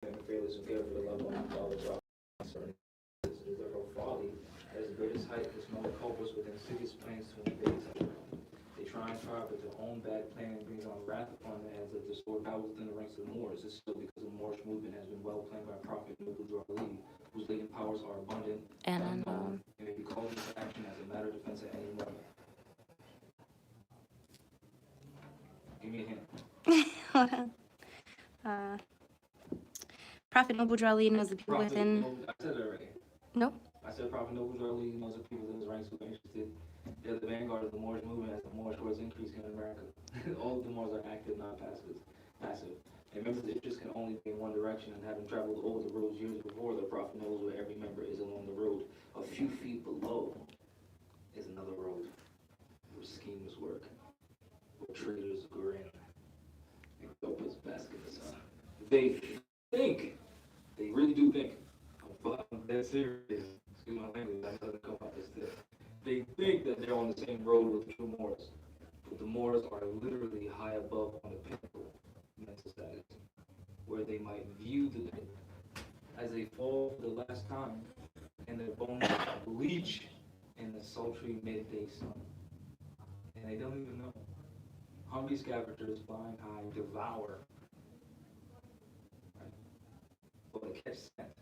and fearless who care for the love of my father, concerning is their folly. At its greatest height, this moment culprits with insidious plans to invade. They try and try, but their own bad planning brings on wrath upon the heads of the sword travels within the ranks of the Moors. This is still because the Moorish movement has been well planned by Prophet Noble Ali, whose latent powers are abundant and unknown, and may be called into action as a matter of defense at any moment. Give me a hint. Hold on. Prophet Noble Ali knows the people Prophet within. Noble, I said it already. Nope. I said Prophet Noble Ali knows the people in his ranks who are interested. They're the vanguard of the Moorish movement as the Moorish war is increasing in America. All of the Moors are active, not passive. And members' interest can only be in one direction, and having traveled over the roads years before, the Prophet knows where every member is along the road. A few feet below is another road where schemers work, where traders grin, and dopers bask in the sun. They think, they really do think, I'm dead serious, excuse my language, I doesn't come out this tip. They think that they're on the same road with the true Moors, but the Moors are literally high above on the pinnacle of mental status, where they might view the day as they fall for the last time, and their bones bleach in the sultry midday sun, and they don't even know. Hungry scavengers flying high devour, right? But they catch scent,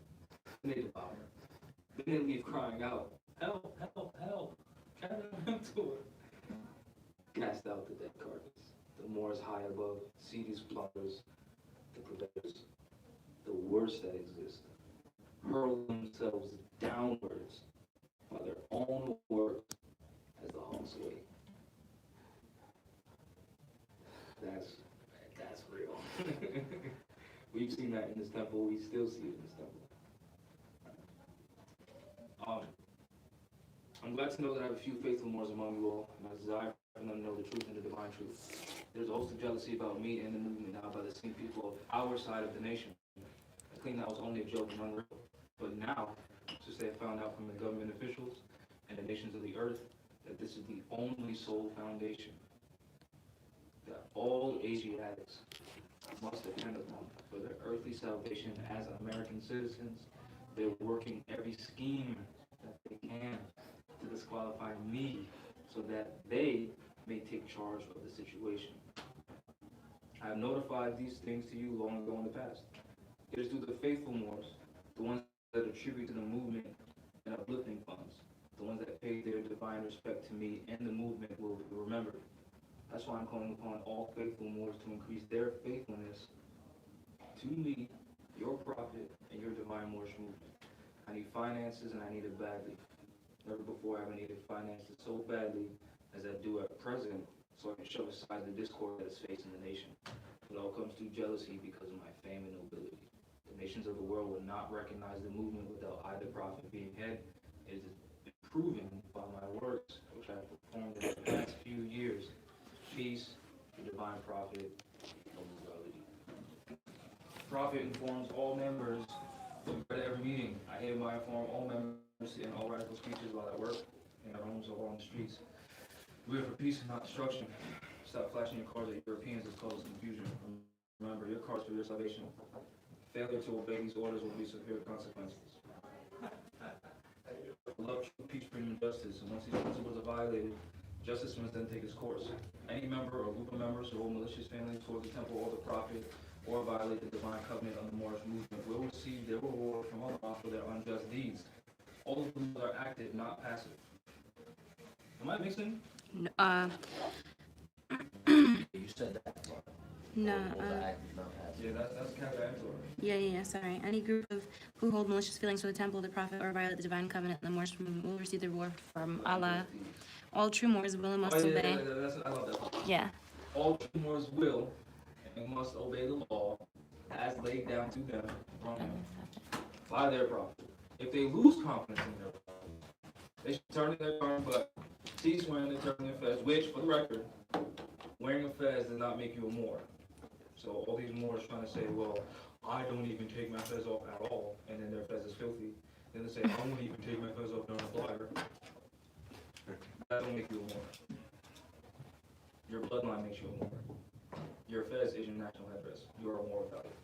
and they devour. Then they leave crying out, help, help, help, carry them to it. Cast out the dead carcass. The Moors high above see these plunders, the purveyors, the worst that exist, hurl themselves downwards by their own works as the hawks wait. That's real. We've seen that in this temple. We still see it in this temple. I'm glad to know that I have a few faithful Moors among you all, and I desire for them to know the truth and the divine truth. There's a host of jealousy about me and the movement now by the same people of our side of the nation. I think that was only a joke and unreal. But now, since they have found out from the government officials and the nations of the earth that this is the only sole foundation that all Asiatics must depend upon for their earthly salvation as American citizens, they're working every scheme that they can to disqualify me so that they may take charge of the situation. I have notified these things to you long ago in the past. It is through the faithful Moors, the ones that attribute to the movement and uplifting funds, the ones that pay their divine respect to me and the movement will be remembered. That's why I'm calling upon all faithful Moors to increase their faithfulness to me, your prophet, and your divine Moorish movement. I need finances, and I need it badly. Never before have I needed finances so badly as I do at present, so I can shove aside the discord that is facing the nation. It all comes through jealousy because of my fame and nobility. The nations of the world would not recognize the movement without I, the prophet, being head. It has been proven by my works, which I have performed in the past few years. Peace, the divine prophet, nobility. Prophet informs all members at every meeting. I hereby inform all members in all radical speeches while I work in their homes or on the streets. We are for peace and not destruction. Stop flashing your cards at Europeans as causes confusion. Remember, your cards for your salvation. Failure to obey these orders will be severe consequences. Love, truth, peace, freedom, and justice. And once these principles are violated, justice must then take its course. Any member or group of members who hold malicious feelings towards the temple or the prophet or violate the divine covenant of the Moorish movement will receive their reward from Allah for their unjust deeds. All of them are active, not passive. Am I mixing? You said that part. No. Yeah, that's counteractual. Yeah. Sorry. Any group of who hold malicious feelings for the temple, the prophet, or violate the divine covenant in the Moorish movement will receive the reward from Allah. All true Moors will and must obey. I love that. Yeah. All true Moors will and must obey the law as laid down to them from him by their prophet. If they lose confidence in their prophet, they should turn in their turn, but cease wearing the turban and fez, which, for the record, wearing a fez does not make you a Moor. So all these Moors trying to say, well, I don't even take my fez off at all, and then their fez is filthy. Then they say, I won't even take my fez off during a flyer. That don't make you a Moor. Your bloodline makes you a Moor. Your fez is your national headdress. You are a Moor without it.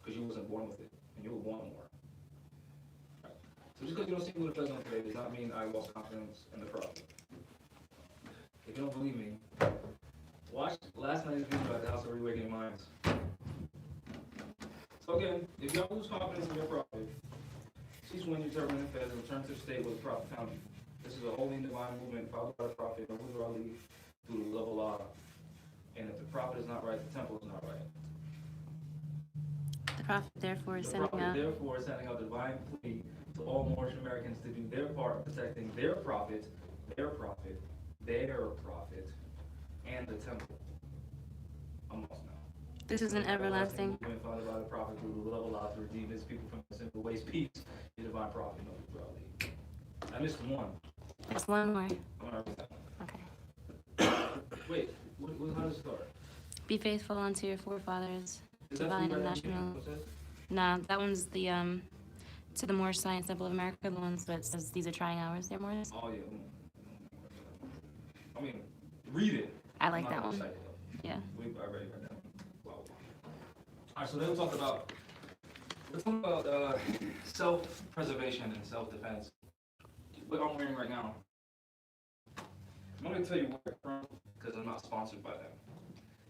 because you wasn't born with it, and you were born more. Right? So just because you don't see me with a present today does not mean I lost confidence in the prophet. If you don't believe me, watch last night's video about the House of Reawakening Minds. So again, if y'all lose confidence in your prophet, cease when you turn and fed and return to the state where the prophet found you. This is a holy and divine movement followed by the prophet, through the love of Allah. And if the prophet is not right, the temple is not right. The prophet, therefore, is The sending prophet, out. therefore, is sending out a divine plea to all Moorish Americans to do their part of protecting their prophet, and the temple. I'm lost now. This is an everlasting. Movement founded by the prophet through the love of Allah to redeem his people from the sinful ways. Peace, the divine prophet, no plurality. I missed one. There's one more. I'm gonna read that one. Okay. Wait, how does it start? Be faithful unto your forefathers, Is that divine the and right national. what's that? Nah, that one's the to the Moorish Science Temple of America, the ones that says these are trying hours. They're Moorish. Oh yeah. I mean, read it. I like I'm not that gonna one. cite it, though. Yeah. I already read that one. Wow. All right, so then we'll talk about self-preservation and self-defense. What I'm wearing right now. I'm not gonna tell you where it's from because I'm not sponsored by them.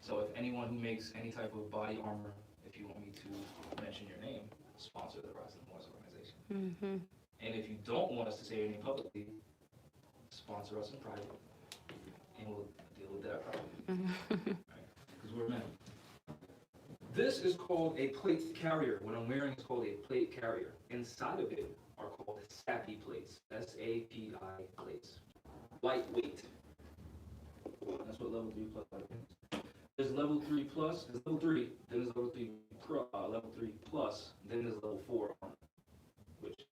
So if anyone who makes any type of body armor, if you want me to mention your name, sponsor the Rise of the Moors organization. Mm-hmm. And if you don't want us to say your name publicly, sponsor us in private, and we'll deal with that privately. Because we're men. This is called a plate carrier. What I'm wearing is called a plate carrier. Inside of it are called SAPI plates. SAPI plates. Lightweight. That's what level 3 plus means. There's level 3 plus, there's level 3, then there's level 3 plus, then there's level 4 armor. Which,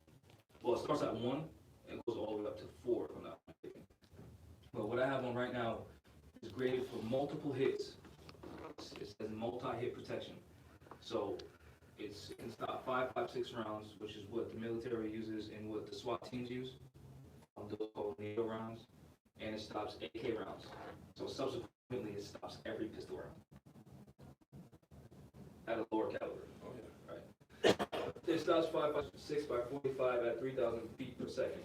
well, it starts at 1 and goes all the way up to 4, if I'm not mistaken. But what I have on right now is graded for multiple hits. It says multi-hit protection. So it can stop 5.56 rounds, which is what the military uses and what the SWAT teams use. Those called NATO rounds. And it stops AK rounds. So subsequently, it stops every pistol round at a lower caliber. Right. It stops 5.56 by 45 at 3,000 feet per second.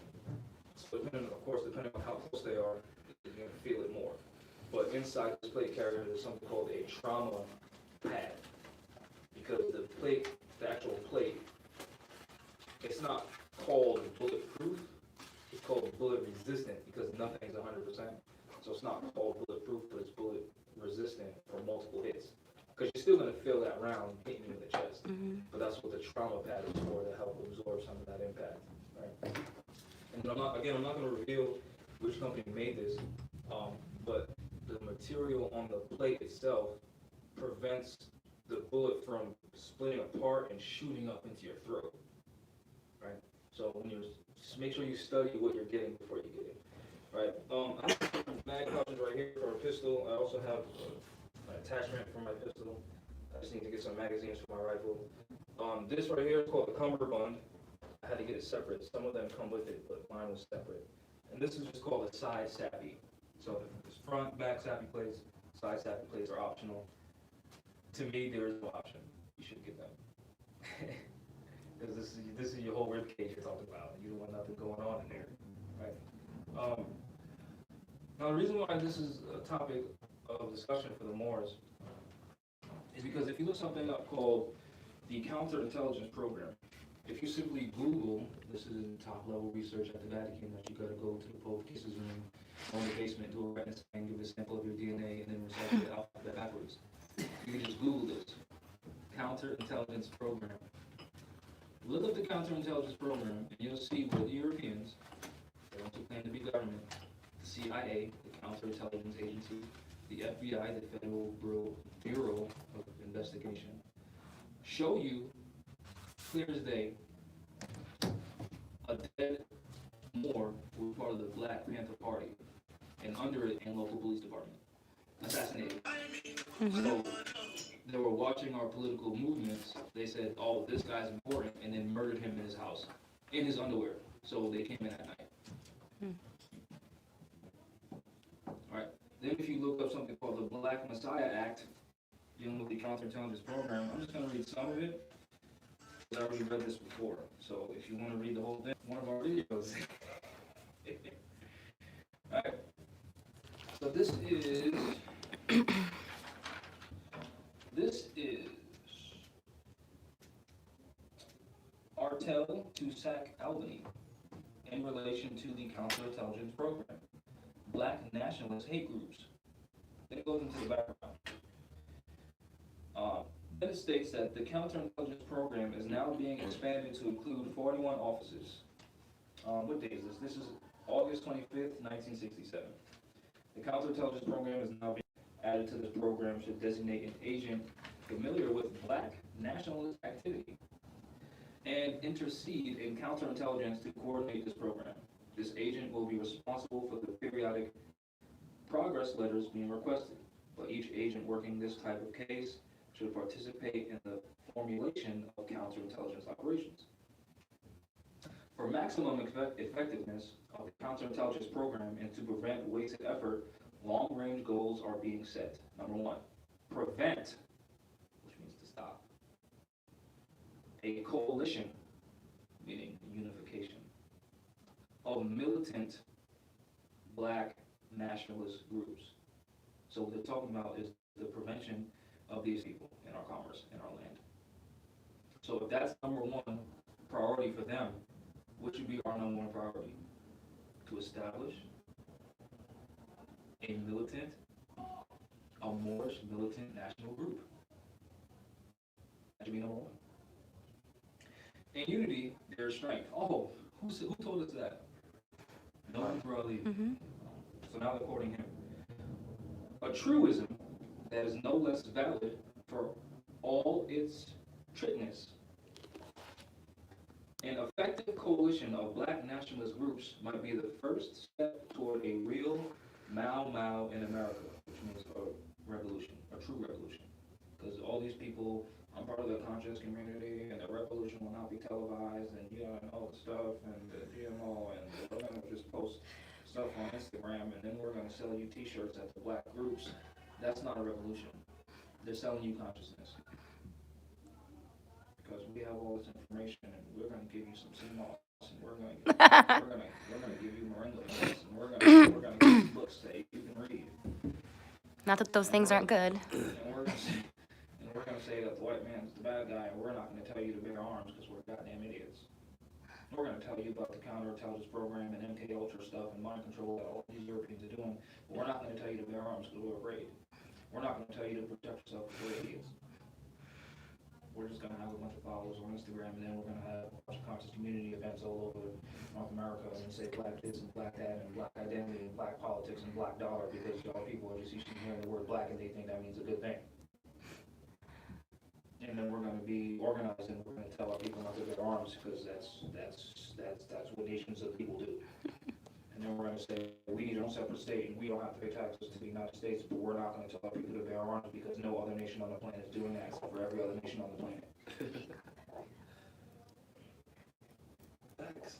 So depending on how close they are, you're going to feel it more. But inside this plate carrier, there's something called a trauma pad. Because the actual plate, it's not called bulletproof, it's called bullet resistant because nothing is 100%. So it's not called bulletproof, but it's bullet resistant for multiple hits. Because you're still going to feel that round hitting you in the chest. But that's what the trauma pad is for, to help absorb some of that impact. Right? And I'm not going to reveal which company made this, but the material on the plate itself prevents the bullet from splitting apart and shooting up into your throat. Right? So when just make sure you study what you're getting before you get it. Right? I have mag pouches right here for a pistol. I also have an attachment for my pistol. I just need to get some magazines for my rifle. This right here is called the cummerbund. I had to get it separate. Some of them come with it, but mine was separate. And this is just called a side SAPI. So there's front, back SAPI plates. Side SAPI plates are optional. To me, there is no option. You should get them. Because this is your whole rib cage you're talking about. You don't want nothing going on in there, right? Now, the reason why this is a topic of discussion for the Moors is because if you look something up called the Counterintelligence Program, if you simply Google, this is top-level research at the Vatican that you got to go to the Pope Kisses room, go in the basement, do a retina scan, give a sample of your DNA, and then recite the alphabet backwards. You can just Google this, Counterintelligence Program. Look up the Counterintelligence Program, and you'll see what the Europeans, the ones who claim to be government, the CIA, the Counterintelligence Agency, the FBI, the Federal Bureau of Investigation, show you, clear as day, a dead Moor who was part of the Black Panther Party, and under it, in local police department, assassinated. So they were watching our political movements. They said, "Oh, this guy's important," and then murdered him in his house, in his underwear. So they came in at night. All right. Then, if you look up something called the Black Messiah Act, dealing with the Counterintelligence Program, I'm just going to read some of it. I already read this before, so if you want to read the whole thing, one of our videos. Alright, so this is Artel to sack Albany in relation to the counterintelligence program. Black nationalist hate groups. Then it goes into the background. Then it states that the counterintelligence program is now being expanded to include 41 offices. What day is this? This is August 25th, 1967. The counterintelligence program is now being added to this program to designate an agent familiar with black nationalist activity and intercede in counterintelligence to coordinate this program. This agent will be responsible for the periodic progress letters being requested, but each agent working this type of case should participate in the formulation of counterintelligence operations. For maximum effectiveness of the counterintelligence program and to prevent wasted effort, long-range goals are being set. Number one, prevent, which means to stop, a coalition, meaning unification, of militant black nationalist groups. So what they're talking about is the prevention of these people in our commerce, in our land. So if that's number one priority for them, what should be our number one priority? To establish a Moorish militant national group. That should be number one. In unity, there is strength. Oh, who told us that? No Ali. So now they're quoting him. A truism that is no less valid for all its triteness. An effective coalition of black nationalist groups might be the first step toward a real Mau in America, which means a revolution, a true revolution. Because all these people, I'm part of the conscious community, and the revolution will not be televised, and and all the stuff, and the GMO, and we're going to just post stuff on Instagram, and then we're going to sell you t-shirts at the black groups. That's not a revolution. They're selling you consciousness. Because we have all this information, and we're going to give you some CMOS, and we're going to give you moringa, and we're going to give you books that you can read. Not that those things aren't good. And we're going to say that the white man's the bad guy, and we're not going to tell you to bear arms because we're goddamn idiots. We're going to tell you about the counterintelligence program and MK Ultra stuff and mind control that all these Europeans are doing, but we're not going to tell you to bear arms because we're afraid. We're not going to tell you to protect yourself because we're idiots. We're just going to have a bunch of followers on Instagram, and then we're going to have a bunch of conscious community events all over North America and say black this and black that and black identity and black politics and black dollar because y'all people are just used to hearing the word black and they think that means a good thing. And then we're going to be organized and we're going to tell our people not to bear arms because that's what nations of people do. And then we're going to say we need our own separate state and we don't have to pay taxes to the United States, but we're not going to tell our people to bear arms because no other nation on the planet is doing that except for every other nation on the planet. Thanks.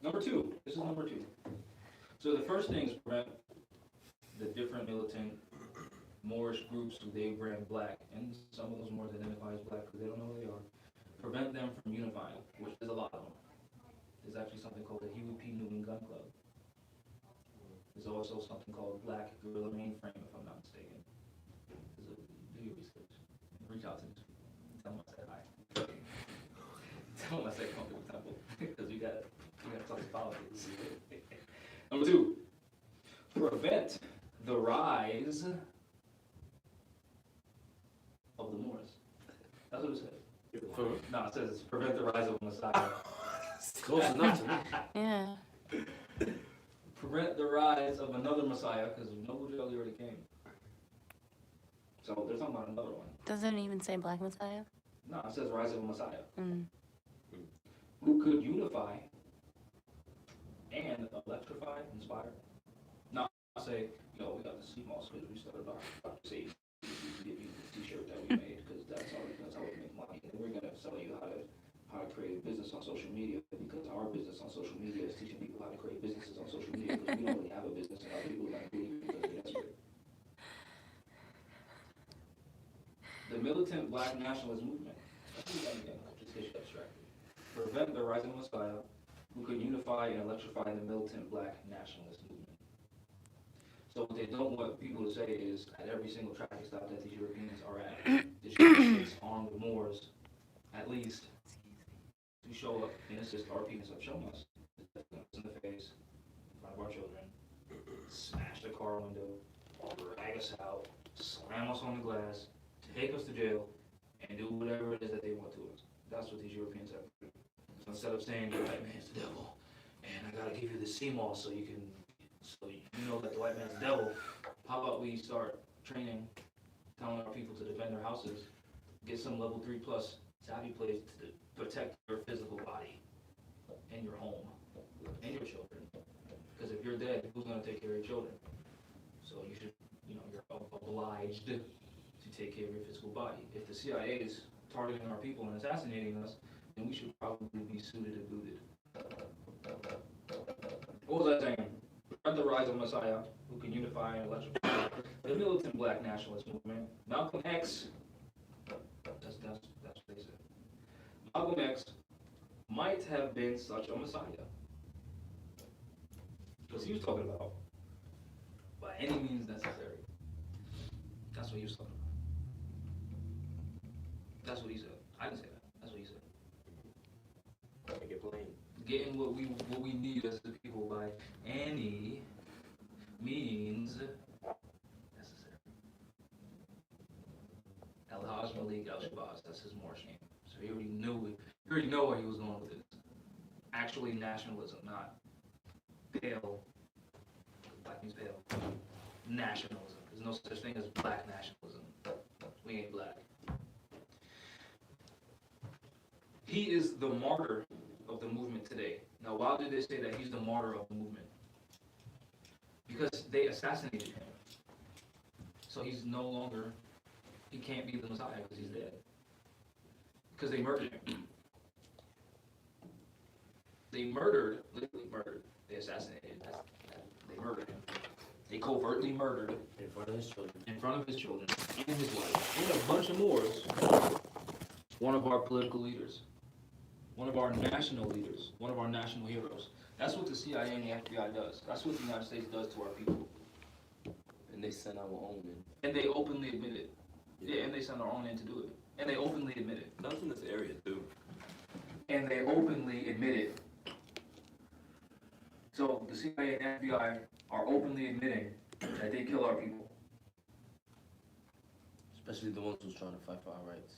Number two. This is number two. So the first thing is prevent the different militant Moorish groups who they brand black, and some of those Moors identify as black because they don't know who they are. Prevent them from unifying, which is a lot of them. There's actually something called the Huey P. Newton Gun Club. There's also something called Black Guerrilla Mainframe, if I'm not mistaken. Do your research. Reach out to me. Tell them I said hi. Tell them I said come to the temple because we gotta talk politics. Number two, prevent the rise of the Moors. That's what it says. No, it says prevent the rise of Messiah. Close enough to me. Yeah. Prevent the rise of another Messiah because Noble Jelly already came. So they're talking about another one. Doesn't it even say Black Messiah? No, it says rise of a Messiah. Mm. Who could unify and electrify, inspire. Now, I say, we got the CMOS because we started our say give you the t-shirt that we made because that's how we make money. And we're gonna sell you how to create a business on social media because our business on social media is teaching people how to create businesses on social media because we don't really have a business and our people are gonna believe it because they're desperate. The militant black nationalist movement. Just get you abstracted. Prevent the rising Messiah who could unify and electrify the militant black nationalist movement. So what they don't want people to say is at every single traffic stop that these Europeans are at, the six armed Moors, at least, to show up and assist our people. So show us in the face in front of our children, smash the car window, drag us out, slam us on the glass, take us to jail, and do whatever it is that they want to us. That's what these Europeans have. So instead of saying the white man's the devil, and I gotta give you the CMOS so you know that the white man's the devil, how about we start training, telling our people to defend their houses, get some level 3+ savvy plates to protect your physical body and your home and your children. Because if you're dead, who's gonna take care of your children? So you should, you're obliged to take care of your physical body. If the CIA is targeting our people and assassinating us, then we should probably be suited and booted. What was I saying? Prevent the rise of Messiah who can unify and electrify the militant black nationalist movement. Malcolm X, that's what they said. Malcolm X might have been such a Messiah. Because he was talking about by any means necessary. That's what he was talking about. That's what he said. I didn't say that. That's what he said. Make it plain. Getting what we need as the people by any means necessary. Al-Hajj Malik al-Shabazz, that's his Moorish name. So he already knew it. He already know where he was going with this. Actually nationalism, not pale. Black means pale. Nationalism. There's no such thing as black nationalism. We ain't black. He is the martyr of the movement today. Now, why did they say that he's the martyr of the movement? Because they assassinated him. So he's no longer, he can't be the Messiah because he's dead. Because they murdered him. They murdered, literally murdered. They assassinated. They murdered him. They covertly murdered In front of his children. in front of his children and his wife and a bunch of Moors. One of our political leaders. One of our national leaders, one of our national heroes. That's what the CIA and the FBI does. That's what the United States does to our people. And they sent our own in. And they openly admit it. Yeah, and they send our own in to do it. And they openly admit it. Not in this area, too. And they openly admit it. So the CIA and FBI are openly admitting that they kill our people. Especially the ones who's trying to fight for our rights.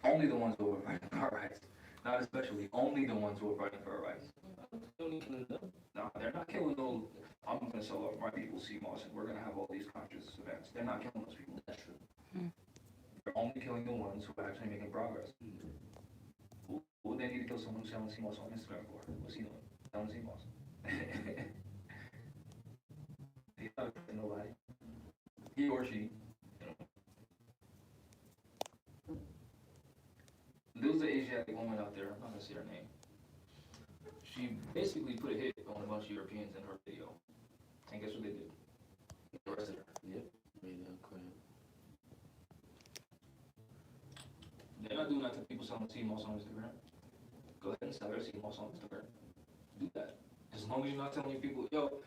Only the ones who are fighting for our rights. Not especially, only the ones who are fighting for our rights. No, they're not killing those. I'm going to sell off my people CMOS and we're going to have all these conscious events. They're not killing those people. That's true. They're only killing the ones who are actually making progress. Who would they need to kill someone who's selling CMOS on Instagram for? What's he doing? Selling CMOS. He's not affecting nobody. He or she. There was an Asiatic woman out there, I'm not going to say her name. She basically put a hit on a bunch of Europeans in her video. And guess what they did? They arrested her. Yep. Made that clear. They're not doing that to people selling CMOS on Instagram. Go ahead and sell their CMOS on Instagram. Do that. As long as you're not telling your people, yo,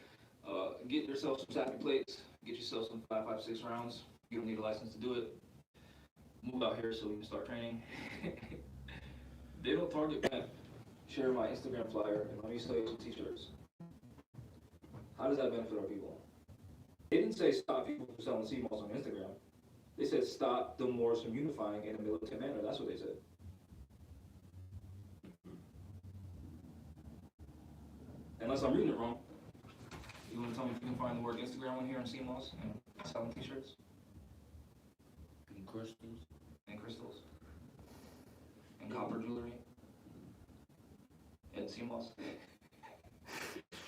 get yourself some sappy plates, get yourself some 5.56 rounds. You don't need a license to do it. Move out here so we can start training. They don't target me. Share my Instagram flyer and let me sell you some t-shirts. How does that benefit our people? They didn't say stop people from selling CMOS on Instagram. They said stop the Moors from unifying in a militant manner. That's what they said. Unless I'm reading it wrong. You want to tell me if you can find the word Instagram on here in CMOS and selling t-shirts? And crystals. And crystals. And copper jewelry. And CMOS.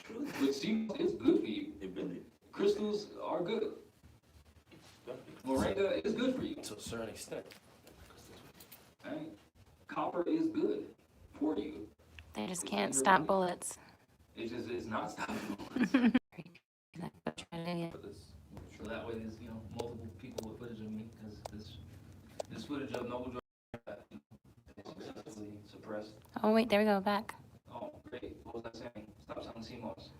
But CMOS is good for you. It really. Crystals are good. Moringa is good for you. To a certain extent. Right? Copper is good for you. They just can't stop bullets. It just is not stopping bullets. So that way there's, multiple people with footage of me, because this footage of Noble Drug mentally suppressed. Oh, wait, there we go, back. Oh, great. What was I saying? Stop selling CMOS.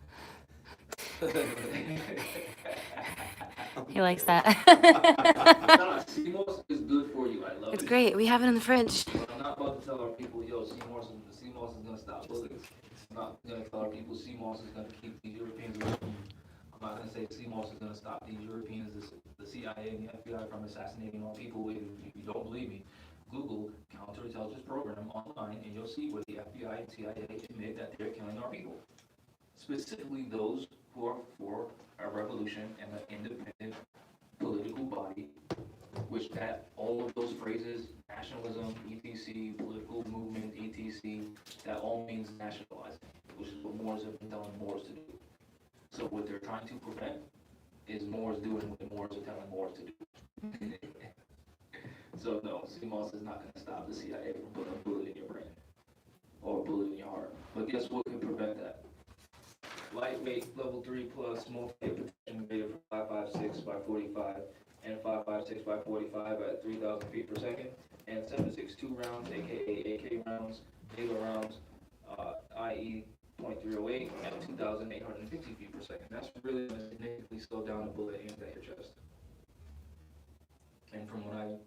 He likes that. Nah, CMOS is good for you. I love It's it. great. We have it in the fridge. But I'm not about to tell our people, yo, CMOS is gonna stop bullets. I'm not gonna tell our people CMOS is gonna keep these Europeans away from you. I'm not gonna say CMOS is gonna stop these Europeans, the CIA and the FBI from assassinating our people. If you don't believe me, Google counterintelligence program online and you'll see where the FBI and CIA admit that they're killing our people. Specifically those who are for a revolution and an independent political body, which that all of those phrases, nationalism, etc., political movement, etc., that all means nationalizing, which is what Moors have been telling Moors to do. So what they're trying to prevent is Moors doing what the Moors are telling Moors to do. So no, CMOS is not going to stop the CIA from putting a bullet in your brain or a bullet in your heart. But guess what can prevent that? Lightweight, level 3 plus, multi-protection rated for 5.56 by 45 and 5.56 by 45 at 3,000 feet per second, and 7.62 rounds, aka AK rounds, Vega rounds, i.e. .308 at 2,850 feet per second. That's really going to significantly slow down a bullet aimed at your chest. And from what I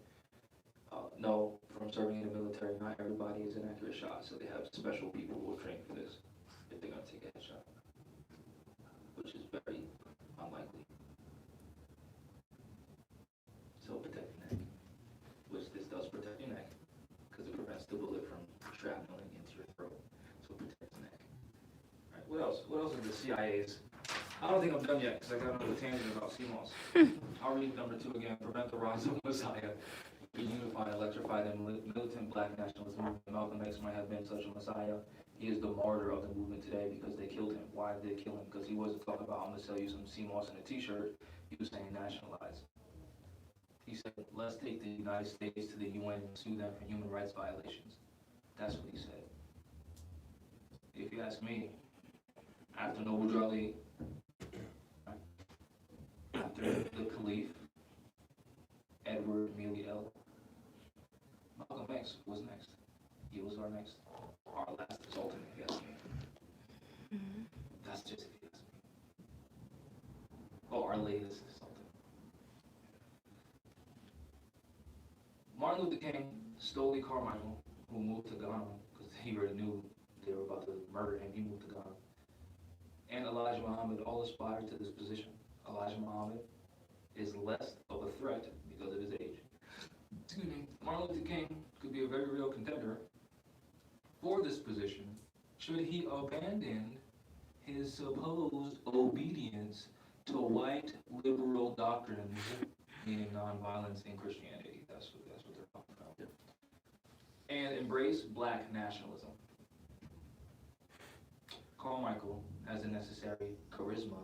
know from serving in the military, not everybody is an accurate shot, so they have special people who are trained for this if they're going to take a headshot, which is very unlikely. So protect your neck, which this does protect your neck, because it prevents the bullet from shrapneling into your throat. So protect the neck. All right, what else? What else is the CIA's? I don't think I'm done yet, because I got another tangent about CMOS. I'll read number 2 again. Prevent the rise of Messiah. Unify and electrify the militant black nationalist movement. Malcolm X might have been such a messiah. He is the martyr of the movement today because they killed him. Why did they kill him? Because he wasn't talking about, I'm going to sell you some CMOS and a t-shirt. He was saying nationalize. He said, let's take the United States to the UN and sue them for human rights violations. That's what he said. If you ask me, after Noble Drew Ali, after the Caliph, Edward Meliel, Malcolm X was next. He was our last sultan, if you ask me. That's just if you ask me. Oh, our latest sultan. Martin Luther King stole Lee Carmichael, who moved to Ghana, because he already knew they were about to murder him. He moved to Ghana. And Elijah Muhammad all aspired to this position. Elijah Muhammad is less of a threat because of his age. Excuse me. Martin Luther King could be a very real contender for this position should he abandon his supposed obedience to white liberal doctrines, meaning nonviolence in Christianity. That's what they're talking about. And embrace black nationalism. Carmichael has the necessary charisma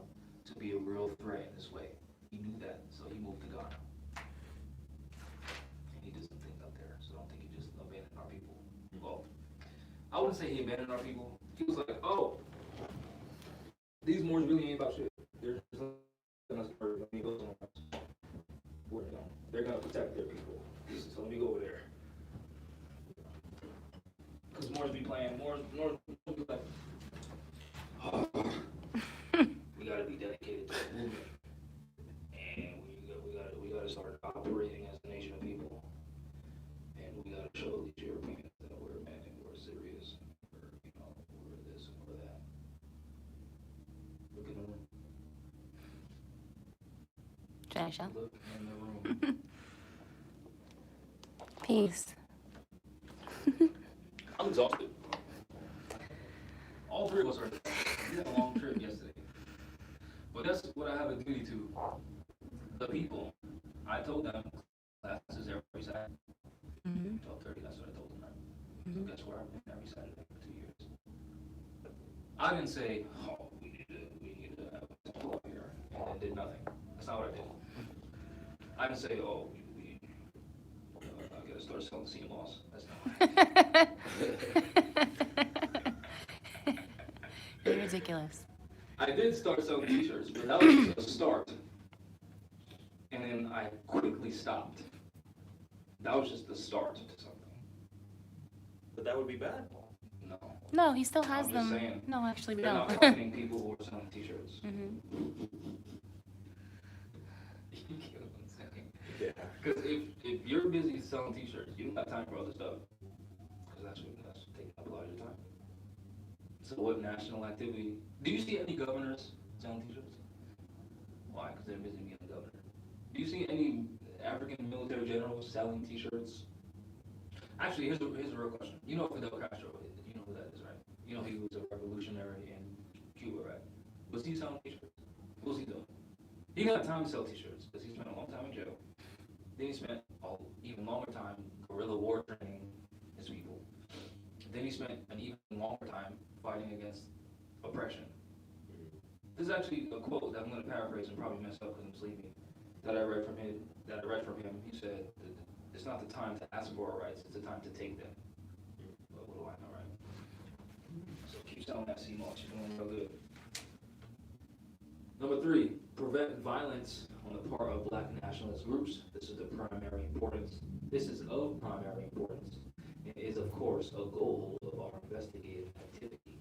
to be a real threat in this way. He knew that, so he moved to Ghana. And he did some things up there, so I don't think he just abandoned our people. Well, I wouldn't say he abandoned our people. He was like, oh, these Moors really ain't about shit. They're just gonna spur. Let me go somewhere else. Where they going? They're gonna protect their people. So let me go over there. Because Moors be playing, Moors be like, oh, we gotta be dedicated to the movement. And we gotta start operating as a nation of people. And we gotta show these Europeans that we're men and we're serious. We're, we're this and we're that. Look in the room. Should I show? Look in the room. Peace. I'm exhausted. All 3 of us are. We had a long trip yesterday. But that's what I have a duty to. The people. I told them classes every Saturday. 12:30, that's what I told them. Right? So guess where I've been every Saturday for 2 years. I didn't say, oh, we need to have a temple up here, and then did nothing. That's not what I did. I didn't say, oh, I gotta start selling CMOS. That's not what I did. You're ridiculous. I did start selling t-shirts, but that was just a start. And then I quickly stopped. That was just the start to something. But that would be bad. No. No, he still has I'm just them. saying. No, actually, we They're don't. not fighting people who are selling t-shirts. Mhm. You get what I'm saying? Yeah. Because if you're busy selling t-shirts, you don't have time for other stuff. Because that's taking up a lot of your time. So what national activity? Do you see any governors selling t-shirts? Why? Because they're busy being a governor. Do you see any African military generals selling t-shirts? Actually, here's a real question. You know Fidel Castro, you know who that is, right? You know he was a revolutionary in Cuba, right? Was he selling t-shirts? What was he doing? He didn't have time to sell t-shirts because he spent a long time in jail. Then he spent an even longer time guerrilla war training his people. Then he spent an even longer time fighting against oppression. This is actually a quote that I'm going to paraphrase and probably mess up because I'm sleepy. That I read from him. He said, "It's not the time to ask for our rights; it's the time to take them." But what do I know, right? So keep selling that CMOS. You're doing real good. Number 3, prevent violence on the part of black nationalist groups. This is of primary importance. It is, of course, a goal of our investigative activity.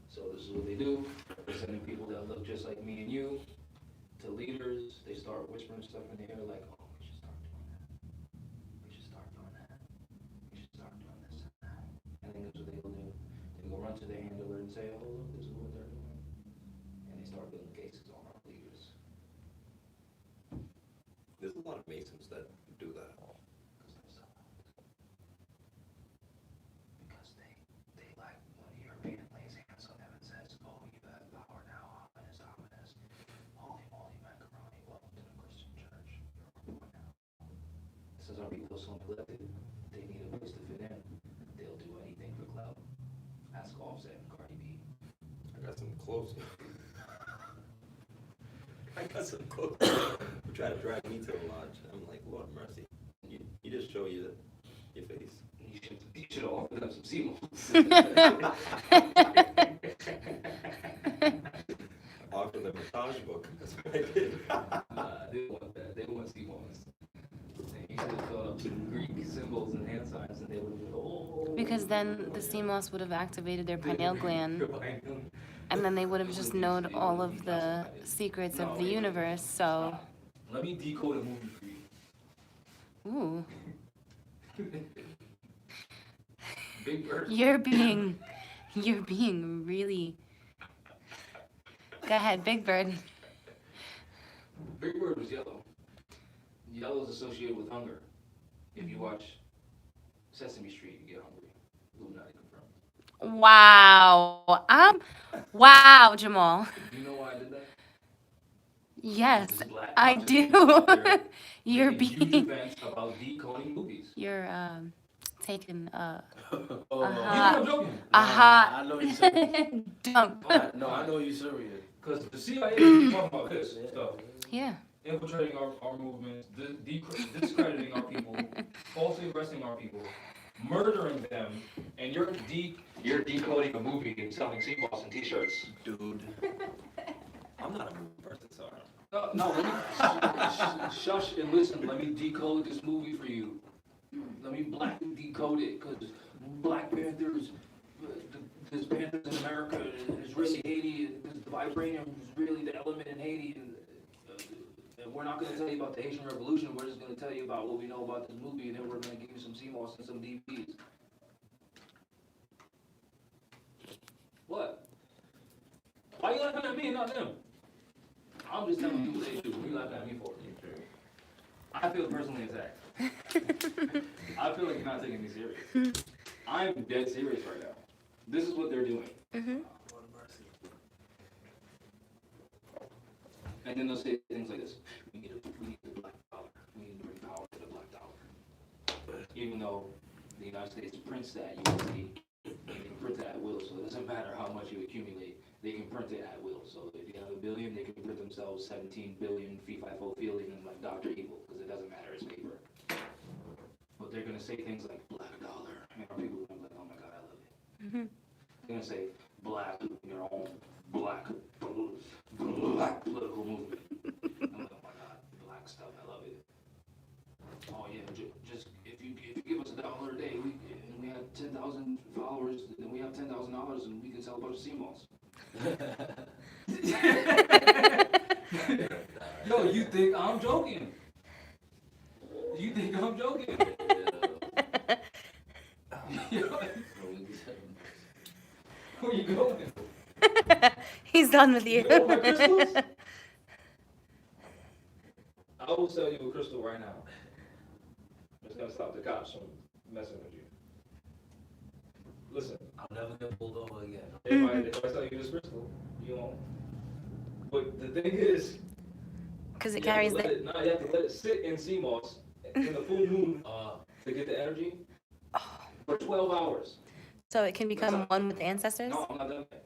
So this is what they do. They're sending people that look just like me and you to leaders. They start whispering stuff in the air like, oh, we should start doing that. We should start doing that. We should start doing this and that. And then that's what they will do. They go run to their handler and say, oh, look, this is what they're doing. And they start building cases on our leaders. There's a lot of Masons that do that. Because they like when a European lays hands on them and says, oh, you have power now, ominous, ominous. Holy moly, macaroni, welcome to the Christian church. You're a boy now. Since our people are so neglected, they need a place to fit in. They'll do anything for clout. Ask Offset and Cardi B. I got some clothes. Who try to drag me to the lodge. I'm like, Lord mercy. You just show your face. You should have offered them some CMOS. Offer the massage book. That's what I did. They didn't want that. They want CMOS. You should have filled up some Greek symbols and hand signs and they would have been, oh. Because then the CMOS would have activated their pineal gland, and then they would have just known all of the secrets of the universe, so... Let me decode a movie for you. Ooh. Big Bird. You're being really... Go ahead, Big Bird. Big Bird was yellow. Yellow is associated with hunger. If you watch Sesame Street, you get hungry. Illuminati confirmed. Wow. Wow, Jamal. Do you know why I did that? Yes, This is black I consciousness do. out there You're making huge being... events about decoding movies. You're, taking, Oh, You Uh-huh. think I'm joking? aha. I know you serious. Dump. No, I know you serious. Because the CIA is talking about this stuff. Yeah. Infiltrating our movements, discrediting our people, falsely arresting our people, murdering them, and you're decoding a movie and selling CMOS and t-shirts. Dude. I'm not a movie person, so No, let me shush and listen. Let me decode this movie for you. Let me black decode it, because Black Panthers, there's Panthers in America, there's really Haiti, the vibranium is really the element in Haiti, and we're not going to tell you about the Haitian Revolution, we're just going to tell you about what we know about this movie, and then we're going to give you some CMOS and some DVDs. What? Why are you laughing at me and not them? I'm just telling you what they do. What are you laughing at me for? I feel personally attacked. I feel like you're not taking me serious. I'm dead serious right now. This is what they're doing. Mm-hmm. And then they'll say things like this. We need the black dollar. We need to bring power to the black dollar. Even though the United States prints that USD, they can print it at will, so it doesn't matter how much you accumulate, they can print it at will. So if you have $1 billion, they can print themselves 17 billion fee fi fo feeling like Dr. Evil, because it doesn't matter, it's paper. But they're gonna say things like black dollar, and our people are gonna be like, oh my god, I love it. Mm-hmm. They're gonna say black, your own black political movement. I'm like, oh my god, black stuff, I love it. Oh yeah, just if you give us $1 a day, we have 10,000 followers, and we have $10,000, and we can sell a bunch of CMOS. Yo, you think I'm joking? You think I'm joking? Where you going? He's done with you. You want my crystals? I will sell you a crystal right now. It's gonna stop the cops from messing with you. Listen, I'll never get pulled over again. if I sell you this crystal, you won't. But the thing is, Because it you have to carries let the. it, no, you have to let it sit in CMOS in the full moon to get the energy for 12 hours. So it can become one with the ancestors? No, I'm not done yet.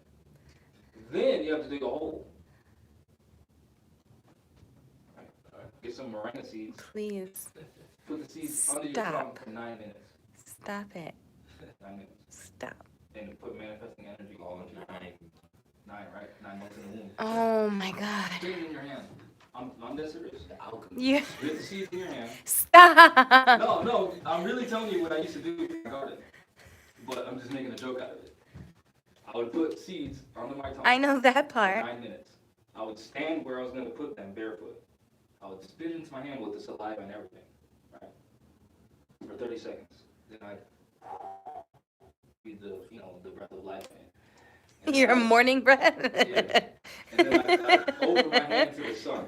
Then you have to dig a hole. Get some moringa seeds. Please. Put the seeds under your Stop. tongue for 9 minutes. Stop it. 9 minutes. Stop. And put manifesting energy all into your hand. 9, right? 9 months in the womb. Oh my God. Get it in your hand. I'm dead serious. You. Get the seeds in your hand. Stop. No, I'm really telling you what I used to do in my garden. But I'm just making a joke out of it. I would put seeds under my tongue. I know that For part. 9 minutes. I would stand where I was going to put them barefoot. I would spit into my hand with the saliva and everything, right? For 30 seconds. Then I'd breathe the breath of life in. Your morning breath? Yeah. And then I'd open my hand to the sun,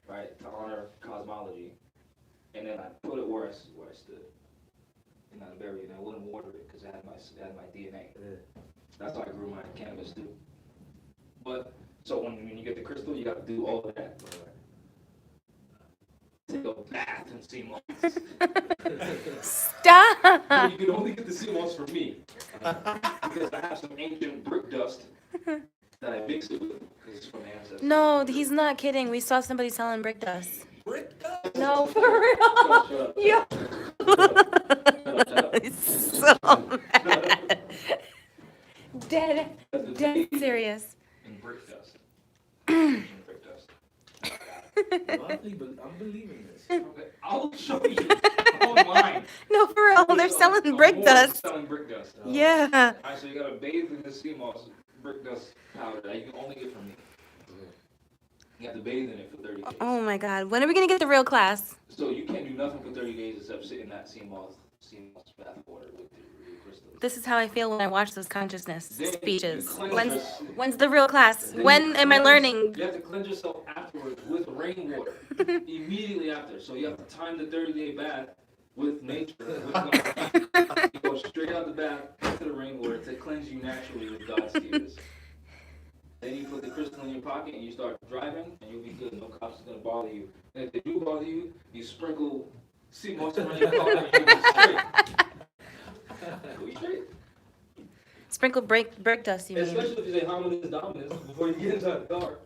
right, to honor cosmology. And then I'd put it where I stood. And I'd bury it. And I wouldn't water it because it had my DNA. That's how I grew my cannabis too. But, so when you get the crystal, you got to do all of that. Take a bath in sea moss. Stop. You can only get the sea moss from me. Because I have some ancient brick dust that I mix it with. Because it's from the ancestors. No, he's not kidding. We saw somebody selling brick dust. Brick dust? No, for real. Shut up. Yeah. Shut up. He's so mad. Dead serious. In brick dust. Ancient brick dust. I'm believing this. Okay, I'll show you online. No, for real. They're selling brick Moorish dust. Selling brick dust. Yeah. Alright, so you gotta bathe in this sea moss brick dust powder that you can only get from me. You have to bathe in it for 30 days. Oh my God. When are we going to get the real class? So you can't do nothing for 30 days except sit in that sea moss bath water with the crystals. This is how I feel when I watch those consciousness Then you speeches. cleanse When's the real class? Then When you am I cleanse- learning? You have to cleanse yourself afterwards with rainwater. Immediately after. So you have to time the 30-day bath with nature. You go straight out the bath into the rainwater to cleanse you naturally with God's tears. Then you put the crystal in your pocket and you start driving and you'll be good. No cops is going to bother you. And if they do bother you, you sprinkle sea moss around your car and you'll be straight. You'll be straight. Sprinkle brick dust, you mean? Especially if you say hominis dominus before you get inside the car.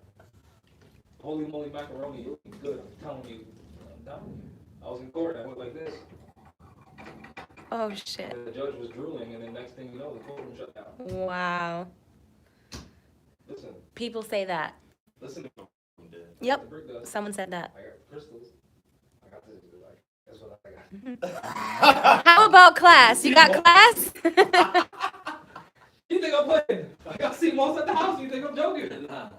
Holy moly macaroni, you'll be good. I'm telling you. I'm telling you. I was in court, I went like this. Oh, shit. And the judge was drooling, and then next thing you know, the courtroom shut down. Wow. Listen, People say that. listen to me. Yep. The brick dust. Someone said that. I got crystals. I got this. Like, that's what I got. How about class? You got class? You think I'm playing? I got sea moss at the house. You think I'm joking? Nah.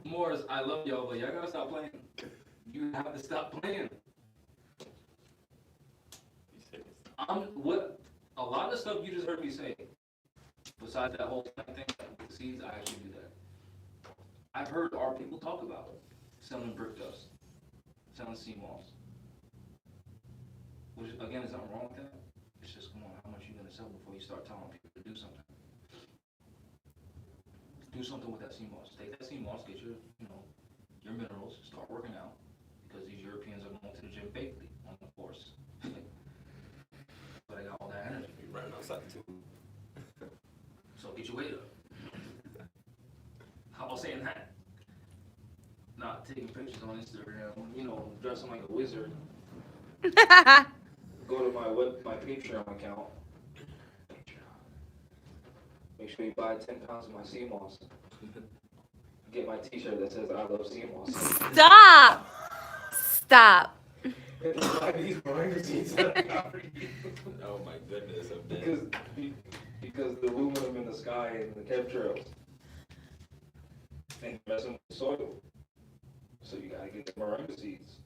Morris, I love y'all, but y'all gotta stop playing. You have to stop playing. What a lot of stuff you just heard me say, besides that whole thing with the seeds, I actually do that. I've heard our people talk about it. Selling brick dust, selling sea moss. Which again is nothing wrong with that. It's just come on, how much you gonna sell before you start telling people to do something? Do something with that sea moss. Take that sea moss, get your your minerals, start working out. Because these Europeans are going to the gym fakely on the course. But I got all that energy. You're running outside too. So get your weight up. How about saying that? Not taking pictures on Instagram, dressing like a wizard. Go to my Patreon account. Make sure you buy 10 pounds of my sea moss. Get my t-shirt that says I love sea moss. Stop! Stop. Buy these Moringa seeds that I got for you. Oh my goodness, I'm dead. Because the aluminum in the sky and the chemtrails ain't messing with the soil. So you gotta get the moringa seeds.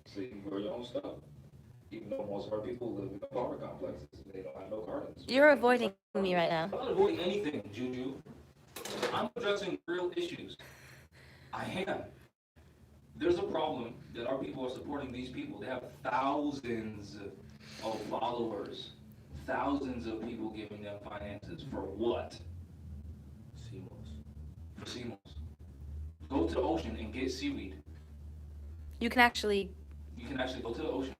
So you can grow your own stuff. Even though most of our people live in apartment complexes, they don't have no gardens. You're avoiding me right now. I'm not avoiding anything, Juju. I'm addressing real issues. I am. There's a problem that our people are supporting these people. They have thousands of followers, thousands of people giving them finances for what? For CMOS. Go to the ocean and get seaweed. You can actually, Go to the ocean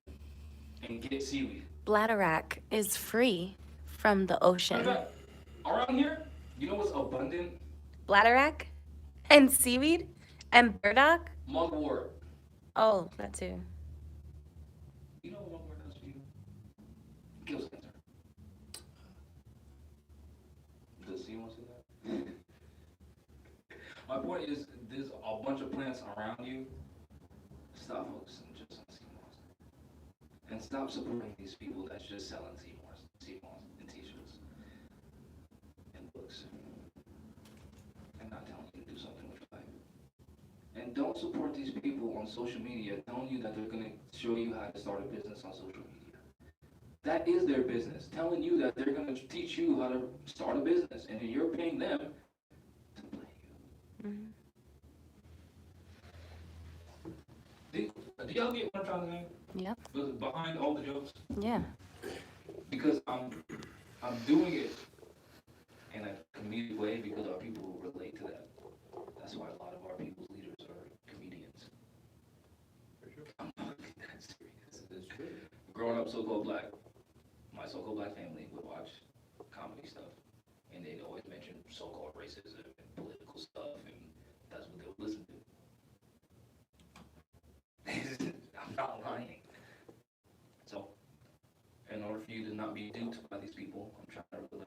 and get seaweed. Bladderwrack is free from the Matter ocean. of fact, around here, you know what's abundant? Bladderwrack and seaweed and burdock. Mugwort. Oh, that too. You know what mugwort does for you? Kills cancer. Does CMOS do that? My point is, there's a bunch of plants around you. Stop focusing just on CMOS. And stop supporting these people that's just selling CMOS and t-shirts and books. And not telling you to do something with your life. And don't support these people on social media telling you that they're going to show you how to start a business on social media. That is their business, telling you that they're going to teach you how to start a business, and then you're paying them to play you. Mhm. Do y'all get what I'm trying to say? Yep. Behind all the jokes? Yeah. Because I'm doing it in a comedic way because our people will relate to that. That's why a lot of our people's leaders are comedians. I'm not that serious. Growing up so-called black, my so-called black family would watch comedy stuff, and they'd always mention so-called racism and political stuff, and that's what they would listen to. I'm not lying. So, in order for you to not be duped by these people, I'm trying to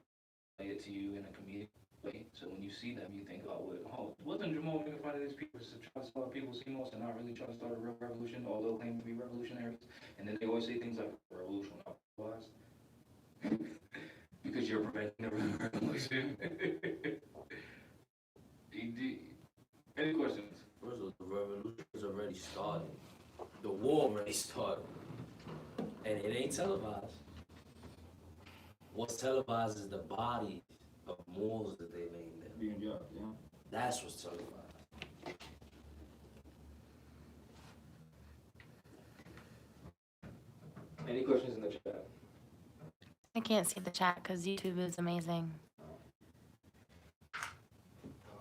relate it to you in a comedic way. So when you see them, you think, wasn't Jamal making fun of these people to try to start people's CMOS and not really try to start a real revolution, although claiming to be revolutionaries? And then they always say things like, revolution otherwise. Because you're preventing a real revolution. Any questions? First of all, the revolution has already started. The war already started. And it ain't televised. What's televised is the bodies of Moors that they named them. Being judged, yeah. That's what's televised. Any questions in the chat? I can't see the chat because YouTube is amazing.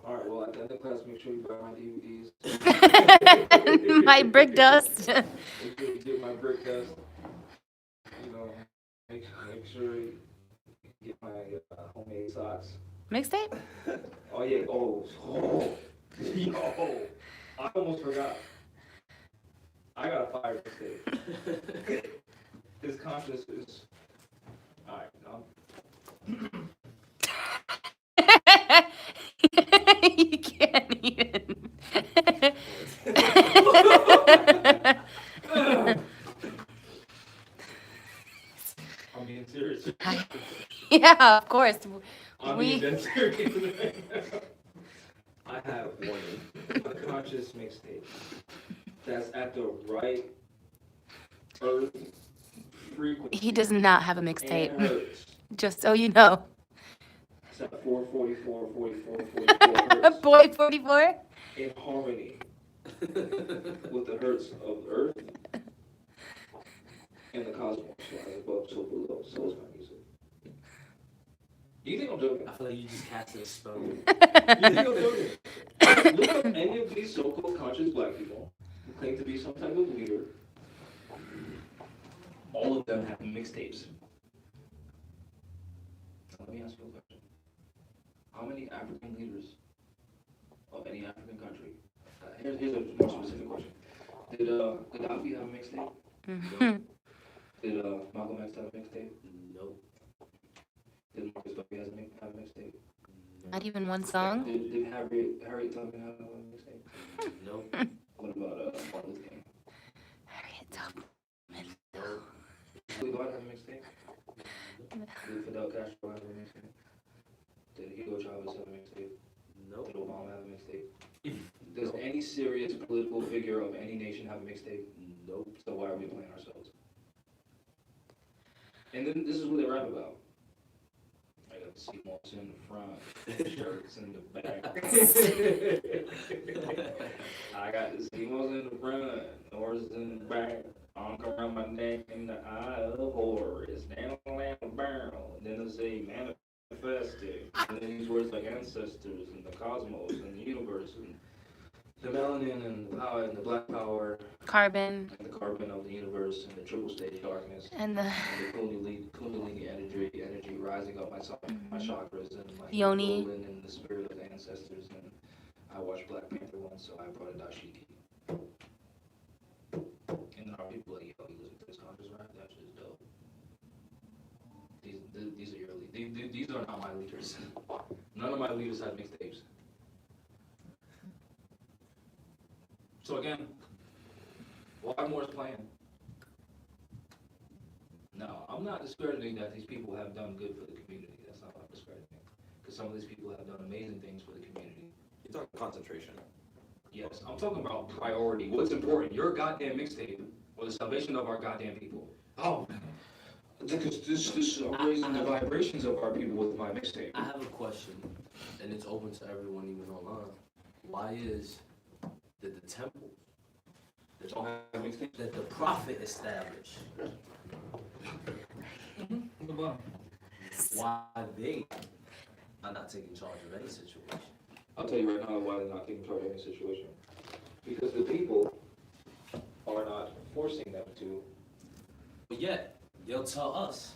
All right, well, at the end of class, make sure you buy my DVDs. My brick dust. Make sure you get my brick dust. You know, make sure you get my homemade socks. Mixtape? Oh, yeah. Yo. I almost forgot. I got a fire mistake. His conscience is. All right. You can't even. I'm being serious. Yeah, of course. I'm being dead serious. I have a conscious mixtape that's at the right earth frequency. He does not have a and mixtape. hertz. Just so you know. It's at 444, 44, 44 hertz. Boy 44? In harmony with the hertz of Earth and the cosmos. So as above, so below. So is my music. You think I'm joking? I feel like you just casted a spell. You think I'm joking? Look up any of these so-called conscious black people who claim to be some type of leader. All of them have mixtapes. Let me ask you a question. How many African leaders of any African country? Here's a more specific question. Did Gaddafi have a mixtape? Mhm. Did Malcolm X have a mixtape? Nope. Did Marcus Garvey have a mixtape? Not even one song? Did Harriet Tubman have a mixtape? Nope. What about Martin Luther King? Harriet Tubman. Laden have a mixtape? Did Fidel Castro have a mixtape? Did Hugo Chavez have a mixtape? Nope. Did Obama have a mixtape? Does any serious political figure of any nation have a mixtape? Nope. So why are we playing ourselves? And then this is what they rap about. I got the Seamoss in the front, shirts in the back. I got the Seamoss in the front, horses in the back. Arm around my neck in the eye of Horus. Down the barrel. Then they say manifested. And then these words like ancestors and the cosmos and the universe and the melanin and the power and the black power Carbon and the carbon of the universe and the triple stage darkness and the and the kundalini energy rising up my chakras and my Yoni. hemoglobin and the spirit of the ancestors. And I watched Black Panther once, so I brought a dashiki. And then our people like, yo, you listen to this conscious rap? That shit is dope. These are your these are not my leaders. None of my leaders have mixtapes. So again, why Moorish playing? No, I'm not discrediting that these people have done good for the community. That's not what I'm discrediting. Because some of these people have done amazing things for the community. You're talking concentration. Yes, I'm talking about priority. What's important? Your goddamn mixtape or the salvation of our goddamn people. Oh, because this is raising the vibrations of our people with my mixtape. I have a question, and it's open to everyone, even online. Why is that the temples Don't have mixtapes? that the prophet established, why they are not taking charge of any situation? I'll tell you right now why they're not taking charge of any situation. Because the people are not forcing them to. But yet, they'll tell us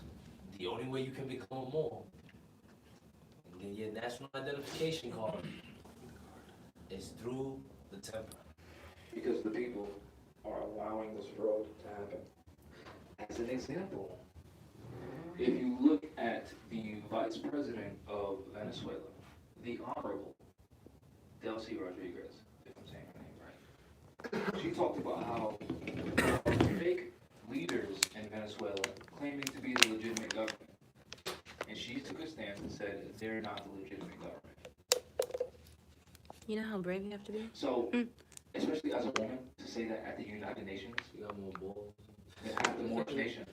the only way you can become more and get your national identification card is through the temple. Because the people are allowing this fraud to happen. As an example, if you look at the vice president of Venezuela, the Honorable Delcy Rodriguez, if I'm saying her name right, she talked about how fake leaders in Venezuela claiming to be the legitimate government. And she took a stance and said they're not the legitimate government. You know how brave you have to be? So, especially as a woman, to say that at the United Nations, We got more balls. than half the Moorish nation.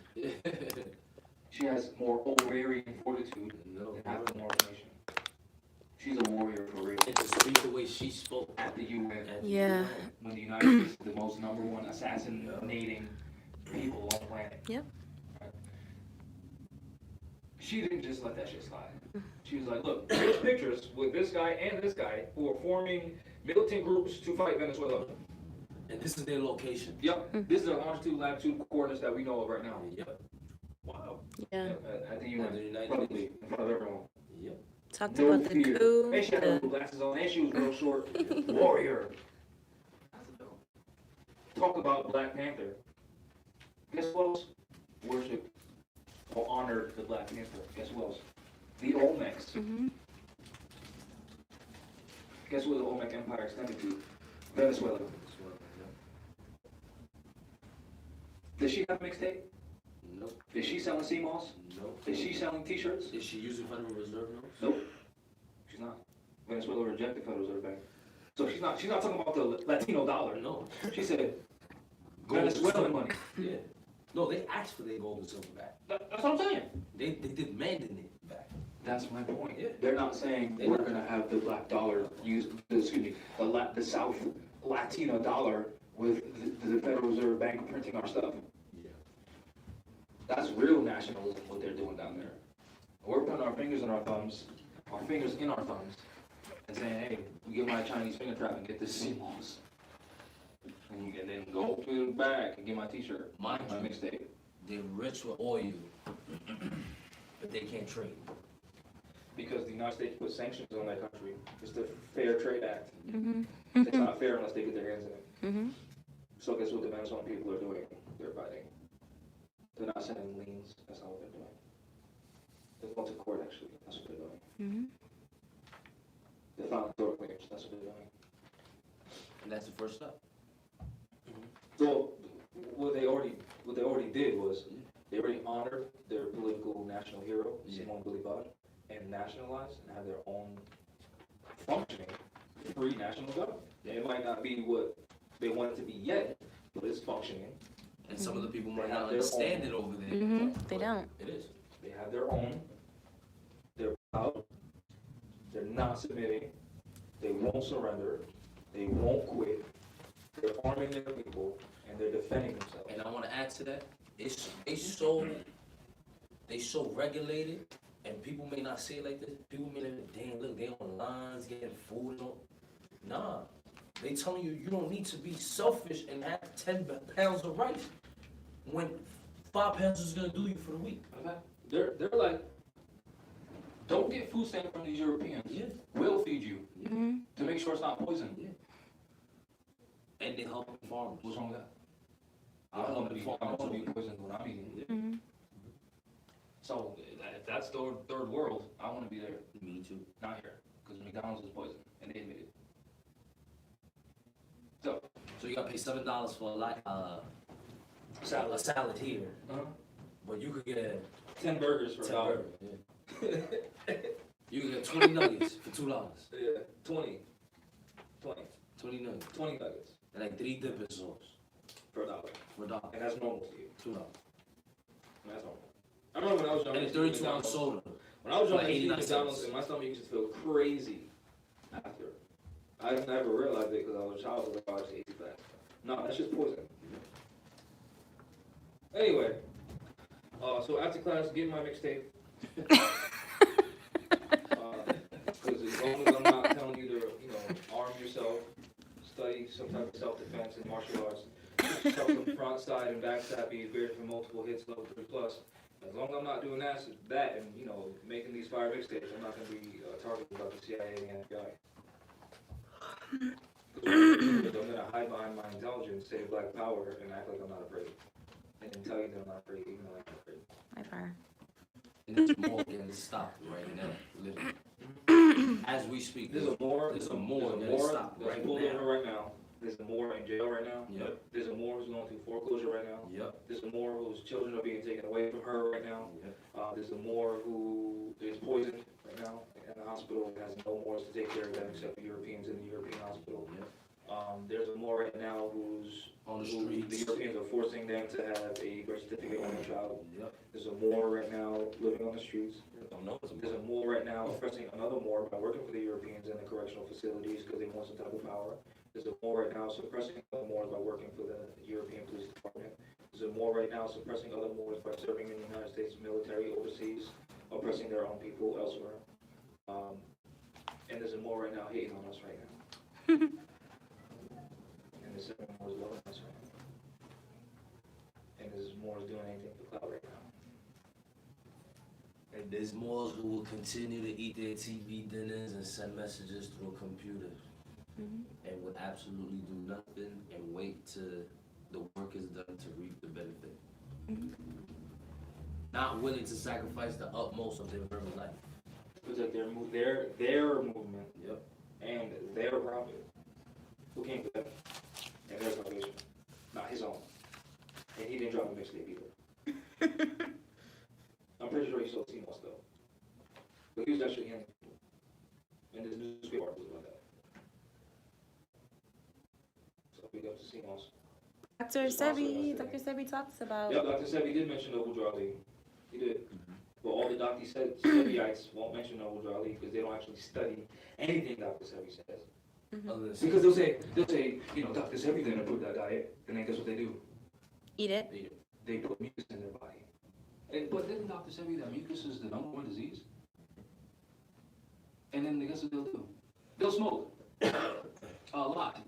She has more ovarian fortitude No. than half the Moorish nation. She's a warrior for real. And to speak the way she spoke At the UN, at the Yeah. UN. when the United States is the most number one assassinating people on the planet. Yep. Right? She didn't just let that shit slide. She was like, look, here's pictures with this guy and this guy who are forming militant groups to fight Venezuela. And this is their location. Yep, this is the longitude, latitude coordinates that we know of right now. Yep. Wow. Yeah. Yep, at the At UN, the United publicly, Nations. in front of everyone. Yep. Talked No about the fear. coup. And she had her The, little glasses on, and she was real short. Warrior. Talk about Black Panther. Guess what else? Worship or honored the Black Panther. Guess what else? The Olmecs. Guess what the Olmec Empire extended to? Venezuela. Does she have a mixtape? Nope. Is she selling CMOS? Nope. Is she selling t-shirts? Is she using Federal Reserve notes? Nope. She's not. Venezuela rejected Federal Reserve Bank. So she's not talking about the Latino dollar. No. She said Gold and Venezuelan silver. money. Yeah. No, they asked for their gold and silver back. That's what I'm saying. They demanded it back. That's my point. Yeah. They're not saying we're gonna have the black dollar used, the South Latino dollar with the Federal Reserve Bank printing our stuff. Yeah. That's real nationalism, what they're doing down there. We're putting our fingers in our thumbs, and saying, hey, we get my Chinese finger trap and get this CMOS. And then go to the back and get my t-shirt, Mind my you, mixtape. they're rich with oil, but they can't trade. Because the United States put sanctions on that country. It's the Fair Trade Act. Mm-hmm. It's not fair unless they get their hands in it. Mm-hmm. So guess what the Venezuelan people are doing? They're fighting. They're not sending liens. That's not what they're doing. They're going to court, actually. That's what they're doing. Mm-hmm. They're filing tort claims. That's what they're doing. And that's the first step. So what they already did was they already honor their political national hero, Yeah. Simon Bolivar, and nationalize and have their own functioning free national government. It might not be what they want it to be yet, but it's functioning. And some of the people might They have not their understand own. it over there. They but don't. It is. They have their own. They're proud. They're not submitting. They won't surrender. They won't quit. They're arming their people and they're defending themselves. And I want to add to that. They so regulated, and people may not say it like this. People may like, damn, look, they on lines getting food. Nah, they telling you you don't need to be selfish and have 10 pounds of rice when 5 pounds is gonna do you for the week. Okay? They're like, don't get food stamps from these Europeans. Yeah. We'll feed you Mm-hmm. to make sure it's not poison. Yeah. And they help farmers. What's wrong with that? I don't want to be poisoned when I'm eating. Mm-hmm. So if that's third world, I want to be there, Me too. not here, because McDonald's is poison, and they admit it. So So you gotta pay $7 for a salad here, but you could get 10 burgers for 10 a dollar. burgers. Yeah. You can get 20 nuggets for $2. Yeah, 20 nuggets. 20 nuggets And like 3 dipping sauce for a dollar, for $1. and that's normal to you. $2. And that's normal. I remember when I was young. And a 32 ounce soda. When I was young, for I used to eat 89 McDonald's, cents. and my stomach used to feel crazy after. I never realized it because I was a child, but I was 85. No, that's just poison. Anyway, so after class, get my mixtape. Because as long as I'm not telling you to, arm yourself, study some type of self-defense and martial arts, yourself some front side and back side being prepared for multiple hits, level 3+. As long as I'm not doing that and making these fire mixtapes, I'm not going to be targeted by the CIA and the FBI. I'm going to hide behind my intelligence, say black power, and act like I'm not afraid. And then tell you that I'm not afraid, even though I'm afraid. My fire. And it's more getting stopped right now, literally. As we speak, There's a more getting that's stopped right pulled now. over right now. There's a more in jail right now. Yep. There's a more who's going through foreclosure right now. Yep. There's a more whose children are being taken away from her right now. Yep. There's a more who is poisoned right now in the hospital and has no more to take care of them except the Europeans in the European hospital. Yep. There's a more right now who's On the who the streets. Europeans are forcing them to have a birth certificate on their child. Yep. There's a more right now living on the streets. Don't know what's There's a more right now oppressing another more by working for the Europeans in the correctional facilities because they want some type of power. There's a more right now suppressing other Moors by working for the European Police Department. There's a more right now suppressing other Moors by serving in the United States military overseas, oppressing their own people elsewhere. And there's a more right now hating on us right now. And there's seven Moors loving us right now. And there's more doing anything for clout right now. And there's more who will continue to eat their TV dinners and send messages through a computer. And would absolutely do nothing and wait till the work is done to reap the benefit. Not willing to sacrifice the utmost of their very life. Protect their movement Yep. and their profit. Who came to that? And their salvation. Not his own. And he didn't drop a mixtape either. I'm pretty sure he sold CMOS though. But he was actually hearing people. And there's newspaper articles about that. So big up to CMOS. Dr. Sebi talks about. Yep, Dr. Sebi did mention Noble Jolly. He did. But all the Dr. Sebiites won't mention Noble Jolly because they don't actually study anything Dr. Sebi says. Other than Because they'll say, Dr. Sebi didn't approve that diet, and then guess what they do? Eat it. They put mucus in their body. But didn't Dr. Sebi that mucus is the #1 disease? And then guess what they'll do? They'll smoke. A lot.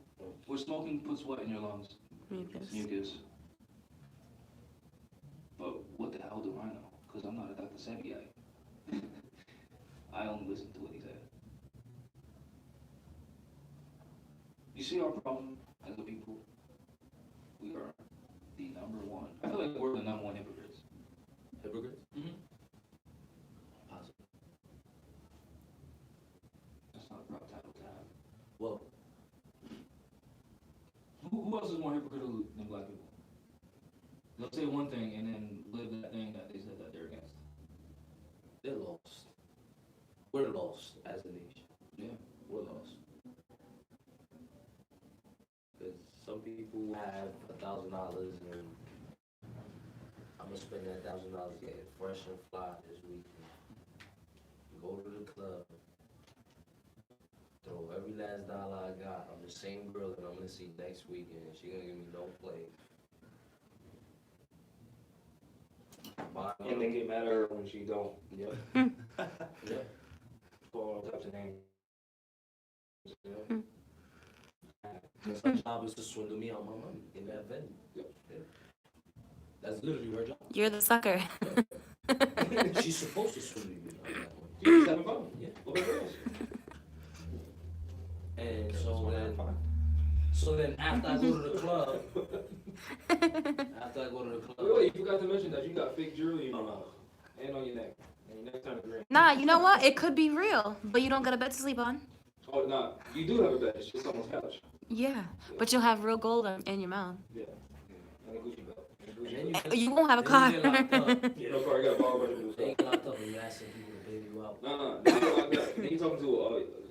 Where smoking puts what in your lungs? Mucus. Mucus. But what the hell do I know? Because I'm not a Dr. Sebiite. I only listen to what he said. You see our problem as a people? We are the #1. I feel like we're the #1 hypocrites. hypocrites. Mm-hmm. Possible. That's not a proper title to have. Well, Who else is more hypocritical than black people? They'll say one thing and then live that thing that they people have $1,000 and I'm gonna spend that $1,000 getting fresh and fly this weekend. Go to the club, throw every last dollar I got on the same girl that I'm gonna see next weekend. She gonna give me no play. And they get mad at her when she don't. Yep. Yep. For all types of names. Because her job is to swindle me on my money in that venue. Yep. Yeah. That's literally her job. You're the sucker. She's supposed to swindle me on that money. She's just having fun. Yeah. Look at girls. And so then after I go to the club, Wait, you forgot to mention that you got fake jewelry in your mouth and on your neck. And your neck's kind of green. Nah, you know what? It could be real, but you don't got a bed to sleep on. Oh, nah. You do have a bed. It's just on the couch. Yeah, but you'll have real gold in your mouth. Yeah. And a Gucci belt. And a Gucci And belt. then You won't have a car. Then you get locked up. Yeah, no car. You got a bar bunch of They stuff. ain't locked up and you asking people to bail you out. Nah. Then you like that. Then you talking to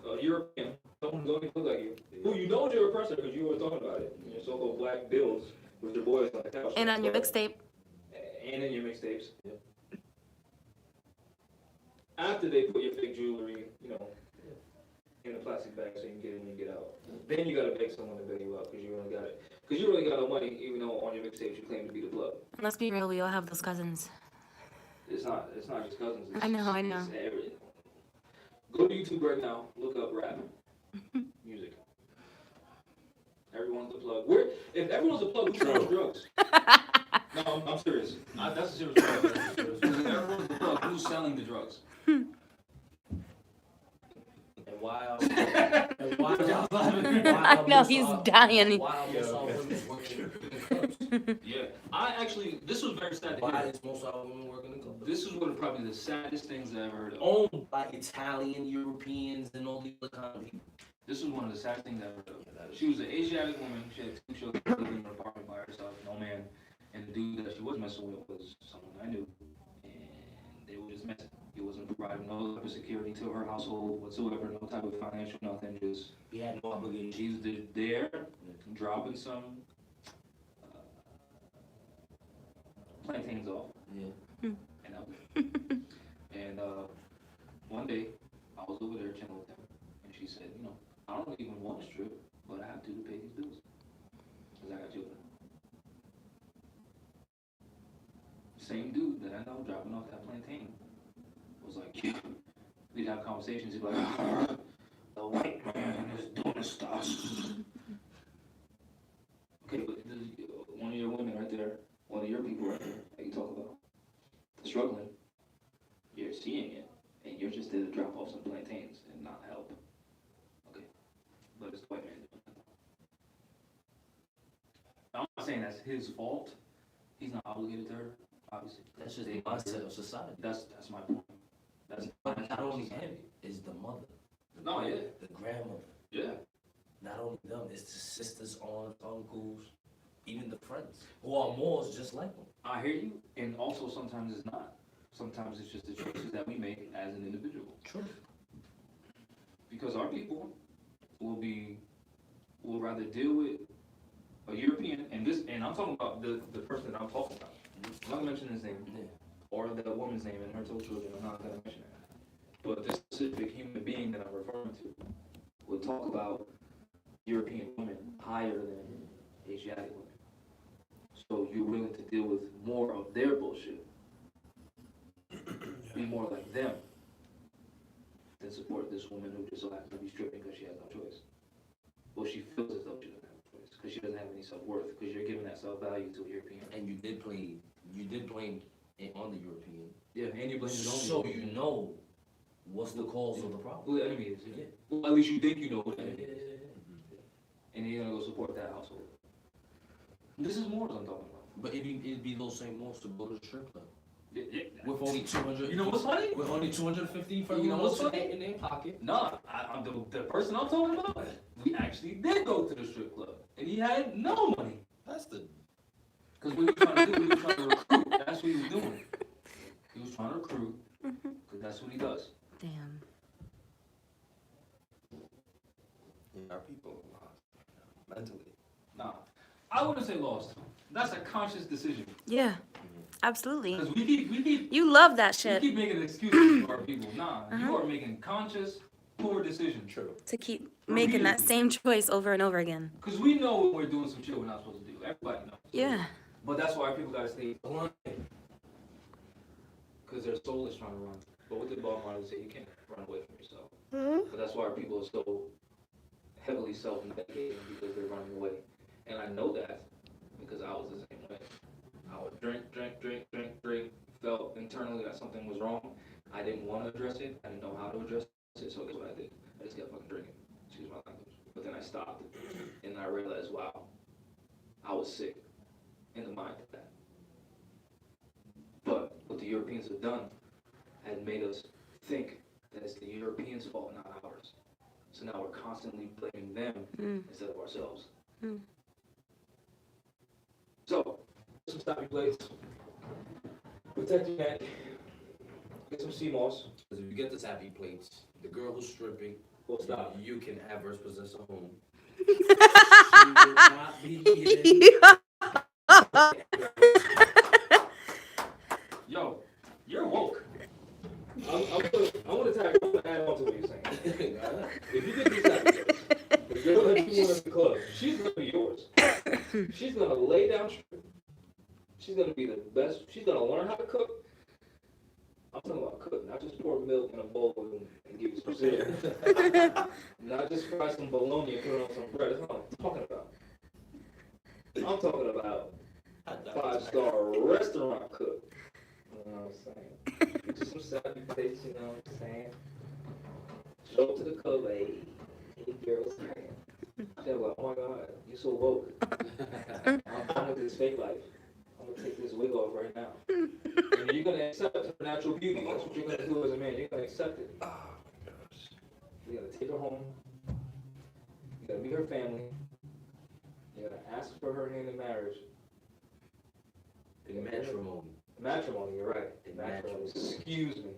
a European. Someone who don't even look like you. Who you know is your oppressor because you were talking about it. Your so-called black bills with your boys on the couch. And on your mixtape. And in your mixtapes. Yep. After they put your fake jewelry, in a plastic bag so you can get in and get out. Then you gotta beg someone to bail you out because you really got it. Because you really got no money, even though on your mixtape you claim to be the plug. Let's be real, we all have those cousins. It's not just cousins. I know. It's everything. Go to YouTube right now, look up rap music. Everyone's the plug. If everyone's a plug, who's selling drugs? No, I'm serious. That's a serious question. If everyone's the plug, who's selling the drugs? And why I know, he's dying. Why almost all women working in clubs? Yeah. This was very sad to Why hear. is most all women working in clubs? This is one of probably the saddest things I ever heard of. Owned by Italian, Europeans, and all these other kind of people. This was one of the saddest things I ever heard of. She was an Asiatic woman. She had 2 children living in her apartment by herself, no man. And the dude that she was messing with was someone I knew. And they were just messing. He wasn't providing no type of security to her household whatsoever, no type of financial nothing. Just He had no obligation. she's there, dropping some plantains off. Yeah. And that was it. And one day, I was over there chilling with them, and she said, I don't even want to strip, but I have to pay these bills. Because I got children. Same dude that I know dropping off that plantain was like, yeah. We'd have conversations, he'd be like, the white man is doing stuff. Okay, but one of your women right there, one of your people right there that you talk about, struggling, you're seeing it, and you're just there to drop off some plantains and not help. Okay, but it's the white man doing it. I'm not saying that's his fault. He's not obligated to her, obviously. That's just the mindset of society. That's my point. That's But not only him, it's the mother. No, yeah. The grandmother. Yeah. Not only them, it's the sisters, aunts, uncles, even the friends who are Moors just like them. I hear you, and also sometimes it's not. Sometimes it's just the choices that we make as an individual. True. Because our people will rather deal with a European, and I'm talking about the person that I'm talking about. I'm not gonna mention his name, Yeah. or the woman's name and her 2 children. I'm not gonna mention that. But this specific human being that I'm referring to will talk about European women higher than Asiatic women. So you're willing to deal with more of their bullshit, be more like them, than support this woman who just so happens to be stripping because she has no choice. Well, she feels as though she doesn't have a choice because she doesn't have any self-worth because you're giving that self-value to a European. And you did blame it on the European. Yeah, and you blame it on So the you know what's the cause of the problem. who the enemy is. Yeah. Well, at least you think you know who the Yeah, enemy yeah, is. yeah. And you're gonna go support that household. This is more I'm talking about. But it'd be those same Moors to go to the strip club. Yeah. With only 200. You know what's funny? With only 250 for You know what's in funny? their pocket. No, I'm the person I'm talking about. We actually did go to the strip club, and he had no money. That's the. Because what he was trying to do, he was trying to recruit. That's what he was doing. He was trying to recruit, because that's what he does. Damn. Our people lost mentally. Nah. I I wouldn't say lost. That's a conscious decision. Yeah, absolutely. Because we keep You love that we shit keep making excuses for our people. Nah, Uh-huh. you are making conscious, poor decisions. True. to keep making that same choice over and over again. Because we know when we're doing some shit we're not supposed to do. Everybody knows. Yeah. But that's why people gotta stay blind. Because their soul is trying to run. But what did Bob Marley say? You can't run away from yourself. But that's why our people are so heavily self-medicating because they're running away. And I know that because I was the same way. I would drink. Felt internally that something was wrong. I didn't want to address it. I didn't know how to address it. So guess what I did? I just kept fucking drinking. Excuse my language. But then I stopped. And I realized, wow, I was sick in the mind of that. But what the Europeans have done had made us think that it's the Europeans' fault, not ours. So now we're constantly blaming them instead of ourselves. So, some stopping plates. Protect your neck. Get some sea moss. Because if you get the tappy plates, the girl who's stripping, We'll stop. you can adverse possess a home. She will not be getting. Yo, you're woke. I want to add on to what you're saying. If you get these tappy plates, the girl that you want in the club, she's going to be yours. She's going to lay down strip. She's going to be the best. She's going to learn how to cook. I'm talking about cook, not just pour milk in a bowl and give you some cereal. Not just fry some bologna and put it on some bread. That's not what I'm talking about. I'm talking about 5-star restaurant cook. You know what I'm saying? Just some savvy plates, you know what I'm saying? Show up to the club, hey girls. They're like, oh my God, you're so woke. I'm done with this fake life. I'm gonna take this wig off right now. And you're gonna accept her natural beauty. That's what you're gonna do as a man. You're gonna accept it. Oh my gosh. You gotta take her home. You gotta meet her family. You gotta ask for her hand in marriage. In matrimony. Matrimony, you're right. In Matrimony. matrimony. Excuse me.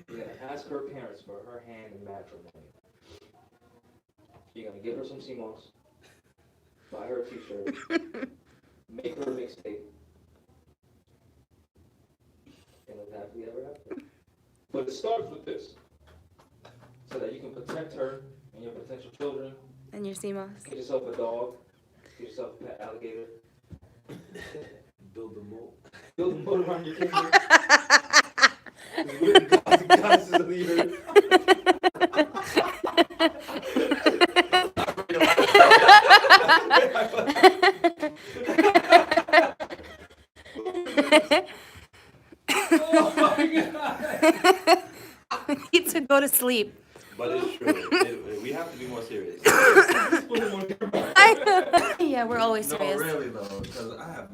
You're gonna ask her parents for her hand in matrimony. You're gonna get her some sea moss. Buy her a t-shirt. Make her a mixtape. And live happily ever after. But it starts with this. So that you can protect her and your potential children. And your CMOS. Get yourself a dog. Get yourself a pet alligator. Build the moat. Build a moat around your kingdom. We're the gods and goddesses of the earth. Oh my God. I need to go to sleep. But it's true. We have to be more serious. Yeah, we're always No, serious. really though, because I have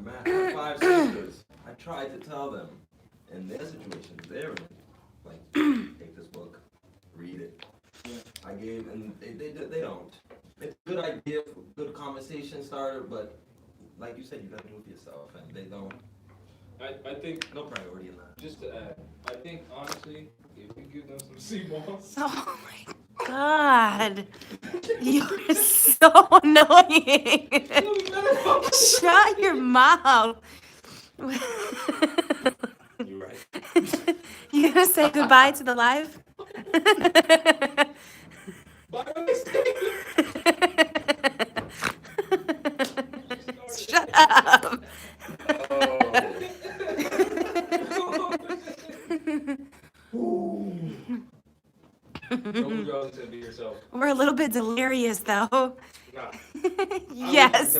5 sisters. I tried to tell them in their situation, they're in. Like, take this book, read it. I gave, and they don't. It's a good idea, good conversation starter, but like you said, you gotta do it for yourself, and they don't. I think, No priority in that. just to add, I think honestly, if you give them some sea moss, Oh my God. You're so annoying. Shut your mouth. You're right. You gonna say goodbye to the live? buy a mixtape. Shut up. Don't y'all to be yourself. We're a little bit delirious though. Nah. Yes.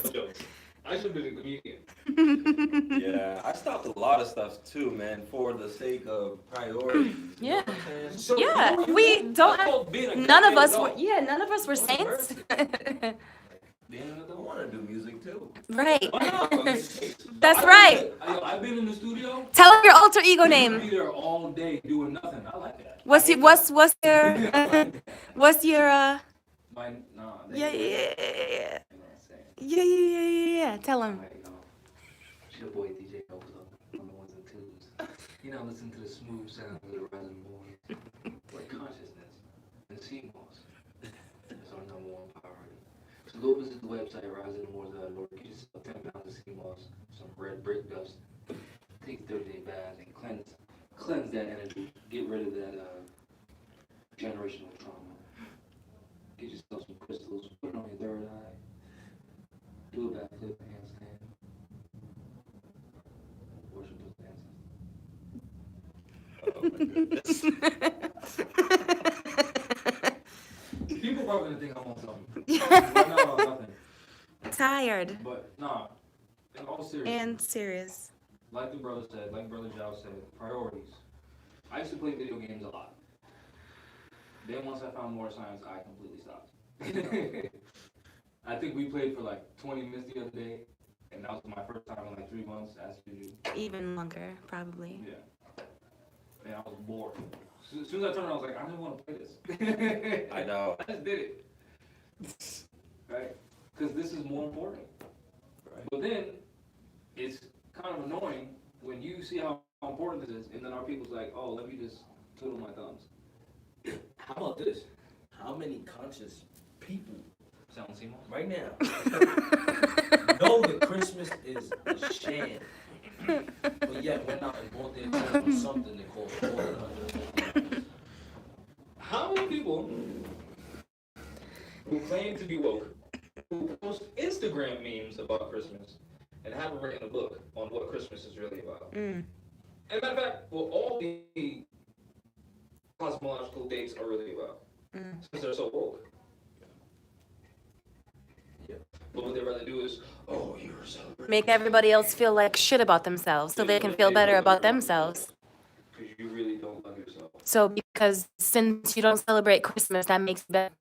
I should be a comedian. Yeah, I stopped a lot of stuff too, man, for the sake of priorities. You know Yeah. what I'm saying? So Yeah, who are you we being? don't That's have- called being a None of goddamn us dog. were, yeah, none of us were saints. Being an adult, I want to do music too. Right. Why not? That's I've right. been- I've been in the studio. Tell them your alter ego I'll name. be there all day doing nothing. I like that. What's your, what's your, My, nah, yeah, they- yeah, you know what I'm saying? yeah. Tell them. Like, it's your boy DJ Nova on the ones and twos. You know, listen to the smooth sound of the rising boys. Like consciousness and CMOS. That's our #1 priority. So go visit the website, risingmores.org. Get yourself of sea moss, some red brick dust. Take a 30-day bath and cleanse that energy. Get rid of that generational trauma. Get yourself some crystals. Put it on your third eye. Do a backflip, handstand. Worship those dancing. People probably gonna think I'm on something. Right now, I'm nothing. Tired But nah, in all seriousness, and serious. like the brother said, like Brother Zhao said, priorities. I used to play video games a lot. Then once I found more science, I completely stopped. I think we played for like 20 minutes the other day, and that was my first time in like 3 months, as usual. Even longer, probably. Yeah. And I was bored. As soon as I turned around, I was like, I didn't want to play this. I know. I just did it. Right? Because this is more important. Right. But then, it's kind of annoying when you see how important this is, and then our people's like, oh, let me just twiddle my thumbs. How about this? How many conscious people Sound Seymour? right now know that Christmas is a sham, but yet went out and bought their time on something they call $400? How many people who claim to be woke, who post Instagram memes about Christmas, and haven't written a book on what Christmas is really about? And matter of fact, well, all the cosmological dates are really about, since they're so woke. Yeah. But what they'd rather do is, oh, you're celebrating. Make everybody else feel like shit about themselves so they can feel better about themselves. Because you really don't love yourself. So because since you don't celebrate Christmas, that makes it better.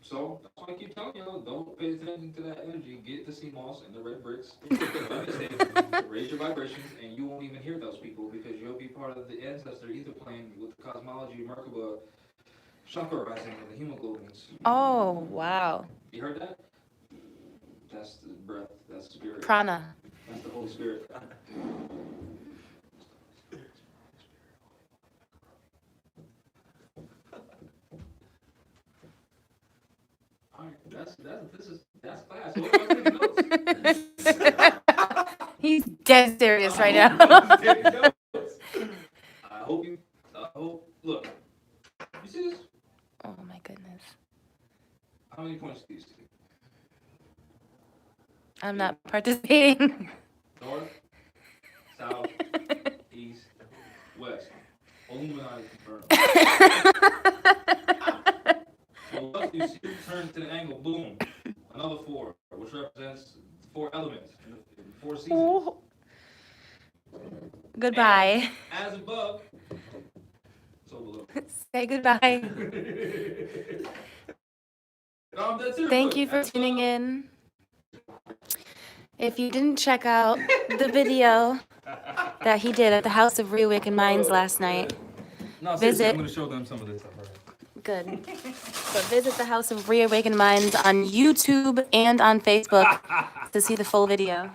So that's why I keep telling y'all, don't pay attention to that energy. Get the sea moss and the red bricks. Understand, raise your vibrations, and you won't even hear those people because you'll be part of the ancestor either plane with the cosmology, Merkaba, chakra rising, and the hemoglobins. Oh, wow. You heard that? That's the breath. That's the spirit. Prana. That's the Holy Spirit. Alright, that's class. So what am I taking notes? He's dead serious right now. Taking notes. I hope, look, you see this? Oh my goodness. How many points do you see? I'm not participating. North, south, east, west. Illuminati confirmed. So what you see turns to the angle, boom. Another 4, which represents 4 elements, 4 seasons. Oh. Goodbye. And as above, so below. Say goodbye. That's it. Thank Look, you for as tuning above. in. If you didn't check out the video that he did at the House of Reawakened Minds last night, No, seriously, visit- I'm going to show them some of this stuff. good. But visit the House of Reawakened Minds on YouTube and on Facebook to see the full video.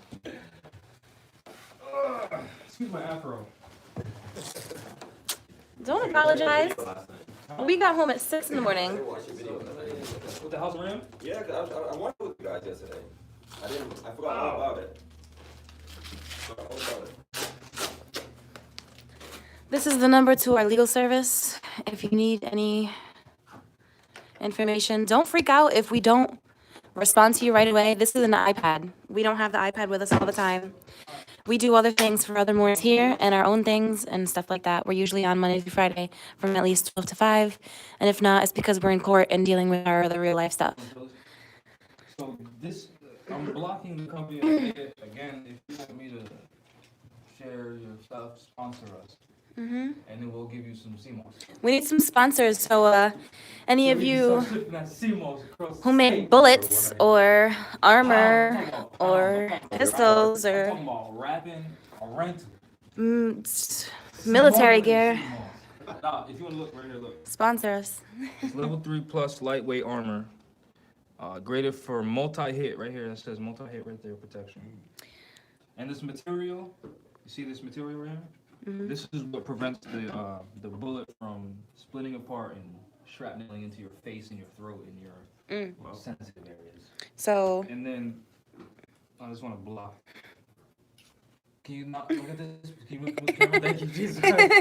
Excuse my afro. Don't apologize. Last night. We got home at 6 in the I morning. didn't watch your video last night. With the house ram? Yeah, cause I wanted with you guys yesterday. I forgot all about it. Forgot all about it. This is the number to our legal service. If you need any information, don't freak out if we don't respond to you right away. This is an iPad. We don't have the iPad with us all the time. We do other things for other Moors here and our own things and stuff like that. We're usually on Monday through Friday from at least 12 to 5. And if not, it's because we're in court and dealing with our other real life stuff. So this, I'm blocking the company again. If you want me to share your stuff, sponsor us, and then we'll give you some CMOS. We need some sponsors. So any of you who make bullets or armor or pistols or I'm talking about rapping or rental. military gear, Nah, if you want to look right here, look. sponsor us. It's level 3 plus lightweight armor. Graded for multi-hit right here. That says multi-hit right there, protection. And this material, you see this material right here? This is what prevents the bullet from splitting apart and shrapneling into your face and your throat and your sensitive areas. So And then I just want to block. Can you not look at this? Can you move the camera? Thank you, Jesus Christ.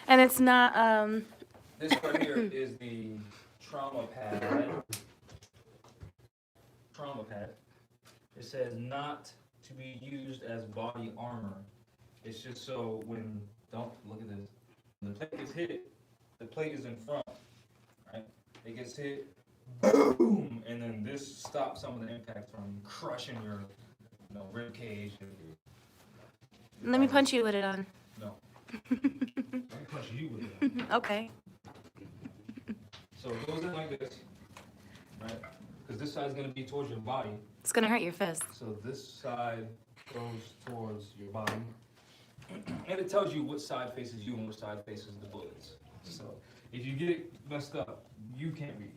And it's not, This right here is the trauma pad. Trauma pad. It says not to be used as body armor. It's just so when, don't look at this. When the plate gets hit, the plate is in front, right? It gets hit, boom, and then this stops some of the impact from crushing your, rib cage. let me punch you with it on. No. Let me punch you with it. Okay. So it goes in like this, right? Because this side's gonna be towards your body. It's gonna hurt your fist. So this side goes towards your body. And it tells you which side faces you and which side faces the bullets. So if you get it messed up, you can't read.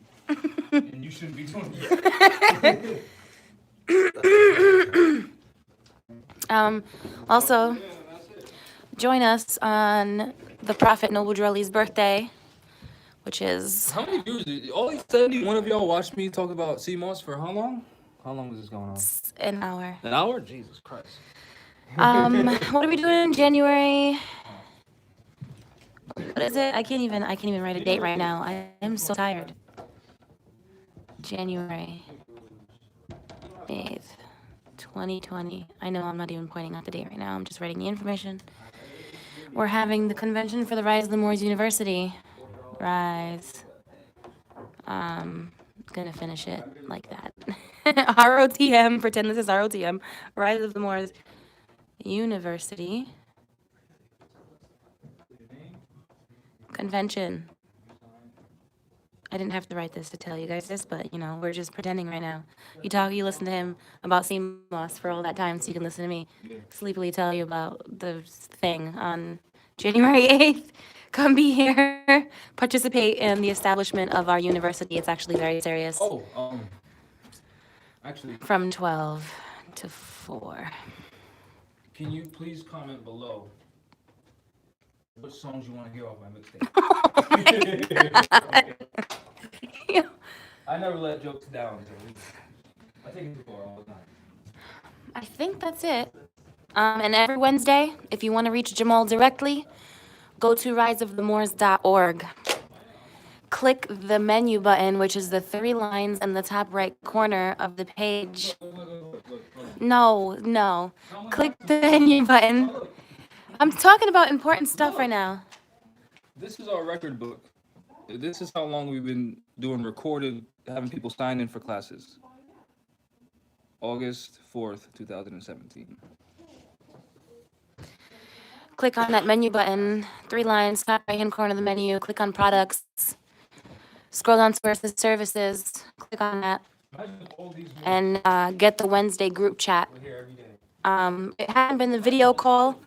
And you shouldn't be doing it. Also, join us on the Prophet Noble Drelly's birthday, which is How many viewers? All 71 of y'all watched me talk about CMOS for how long? How long is this going on? an hour. An hour? Jesus Christ. What are we doing in January? What is it? I can't even write a date right now. I am so tired. January 8th, 2020. I know I'm not even pointing out the date right now. I'm just writing the information. We're having the convention for the Rise of the Moors University. Rise. Gonna finish it like that. ROTM, pretend this is ROTM. Rise of the Moors University. Convention. I didn't have to write this to tell you guys this, but we're just pretending right now. You listen to him about CMOS for all that time, so you can listen to me sleepily tell you about the thing on January 8th. Come be here, participate in the establishment of our university. It's actually very serious. Oh, actually, From 12 to 4. can you please comment below what songs you want to hear off my mixtape? I never let jokes down. I take it for all the time. I think that's it. And every Wednesday, if you want to reach Jamal directly, go to riseofthemoors.org. Click the menu button, which is the 3 lines in the top right corner of the page. No. Click the menu button. I'm talking about important stuff right now. This is our record book. This is how long we've been doing recorded, having people sign in for classes. August 4th, 2017. Click on that menu button, 3 lines, top right-hand corner of the menu. Click on products. Scroll down to where it says services. Click on that Imagine if all these and get the Wednesday group chat. were here every day. It hadn't been the video call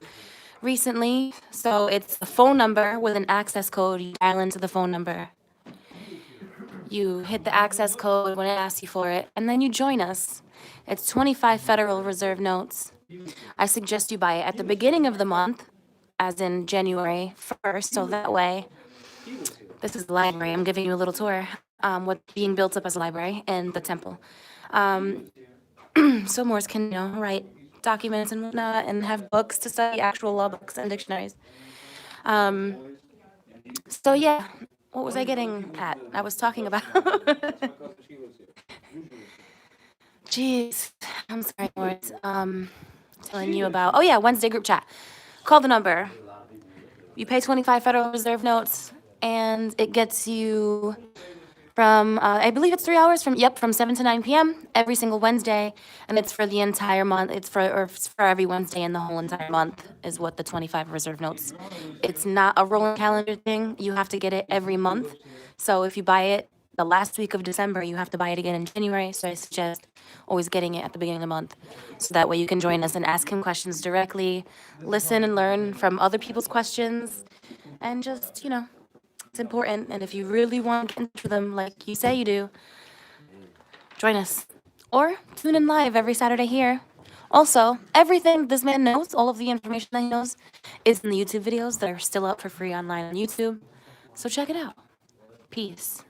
recently, so it's a phone number with an access code. You dial into the phone number. You hit the access code when it asks you for it, and then you join us. It's 25 Federal Reserve notes. I suggest you buy it at the beginning of the month, as in January 1st, so that way, this is the library. I'm giving you a little tour. What's being built up as a library in the temple. So Moors can, write documents and whatnot and have books to study, actual law books and dictionaries. So yeah, what was I getting at? I was talking about. Jeez, I'm sorry, Moors. Telling you about. Oh yeah, Wednesday group chat. Call the number. You pay 25 Federal Reserve notes, and it gets you from, I believe it's 3 hours from 7 to 9 p.m. every single Wednesday, and it's for the entire month. It's for every Wednesday in the whole entire month is what the 25 Reserve notes. It's not a rolling calendar thing. You have to get it every month. So if you buy it the last week of December, you have to buy it again in January. So I suggest always getting it at the beginning of the month, so that way you can join us and ask him questions directly, listen and learn from other people's questions, and just, it's important. And if you really want to get into them like you say you do, join us. Or tune in live every Saturday here. Also, everything this man knows, all of the information that he knows, is in the YouTube videos that are still up for free online on YouTube. So check it out. Peace.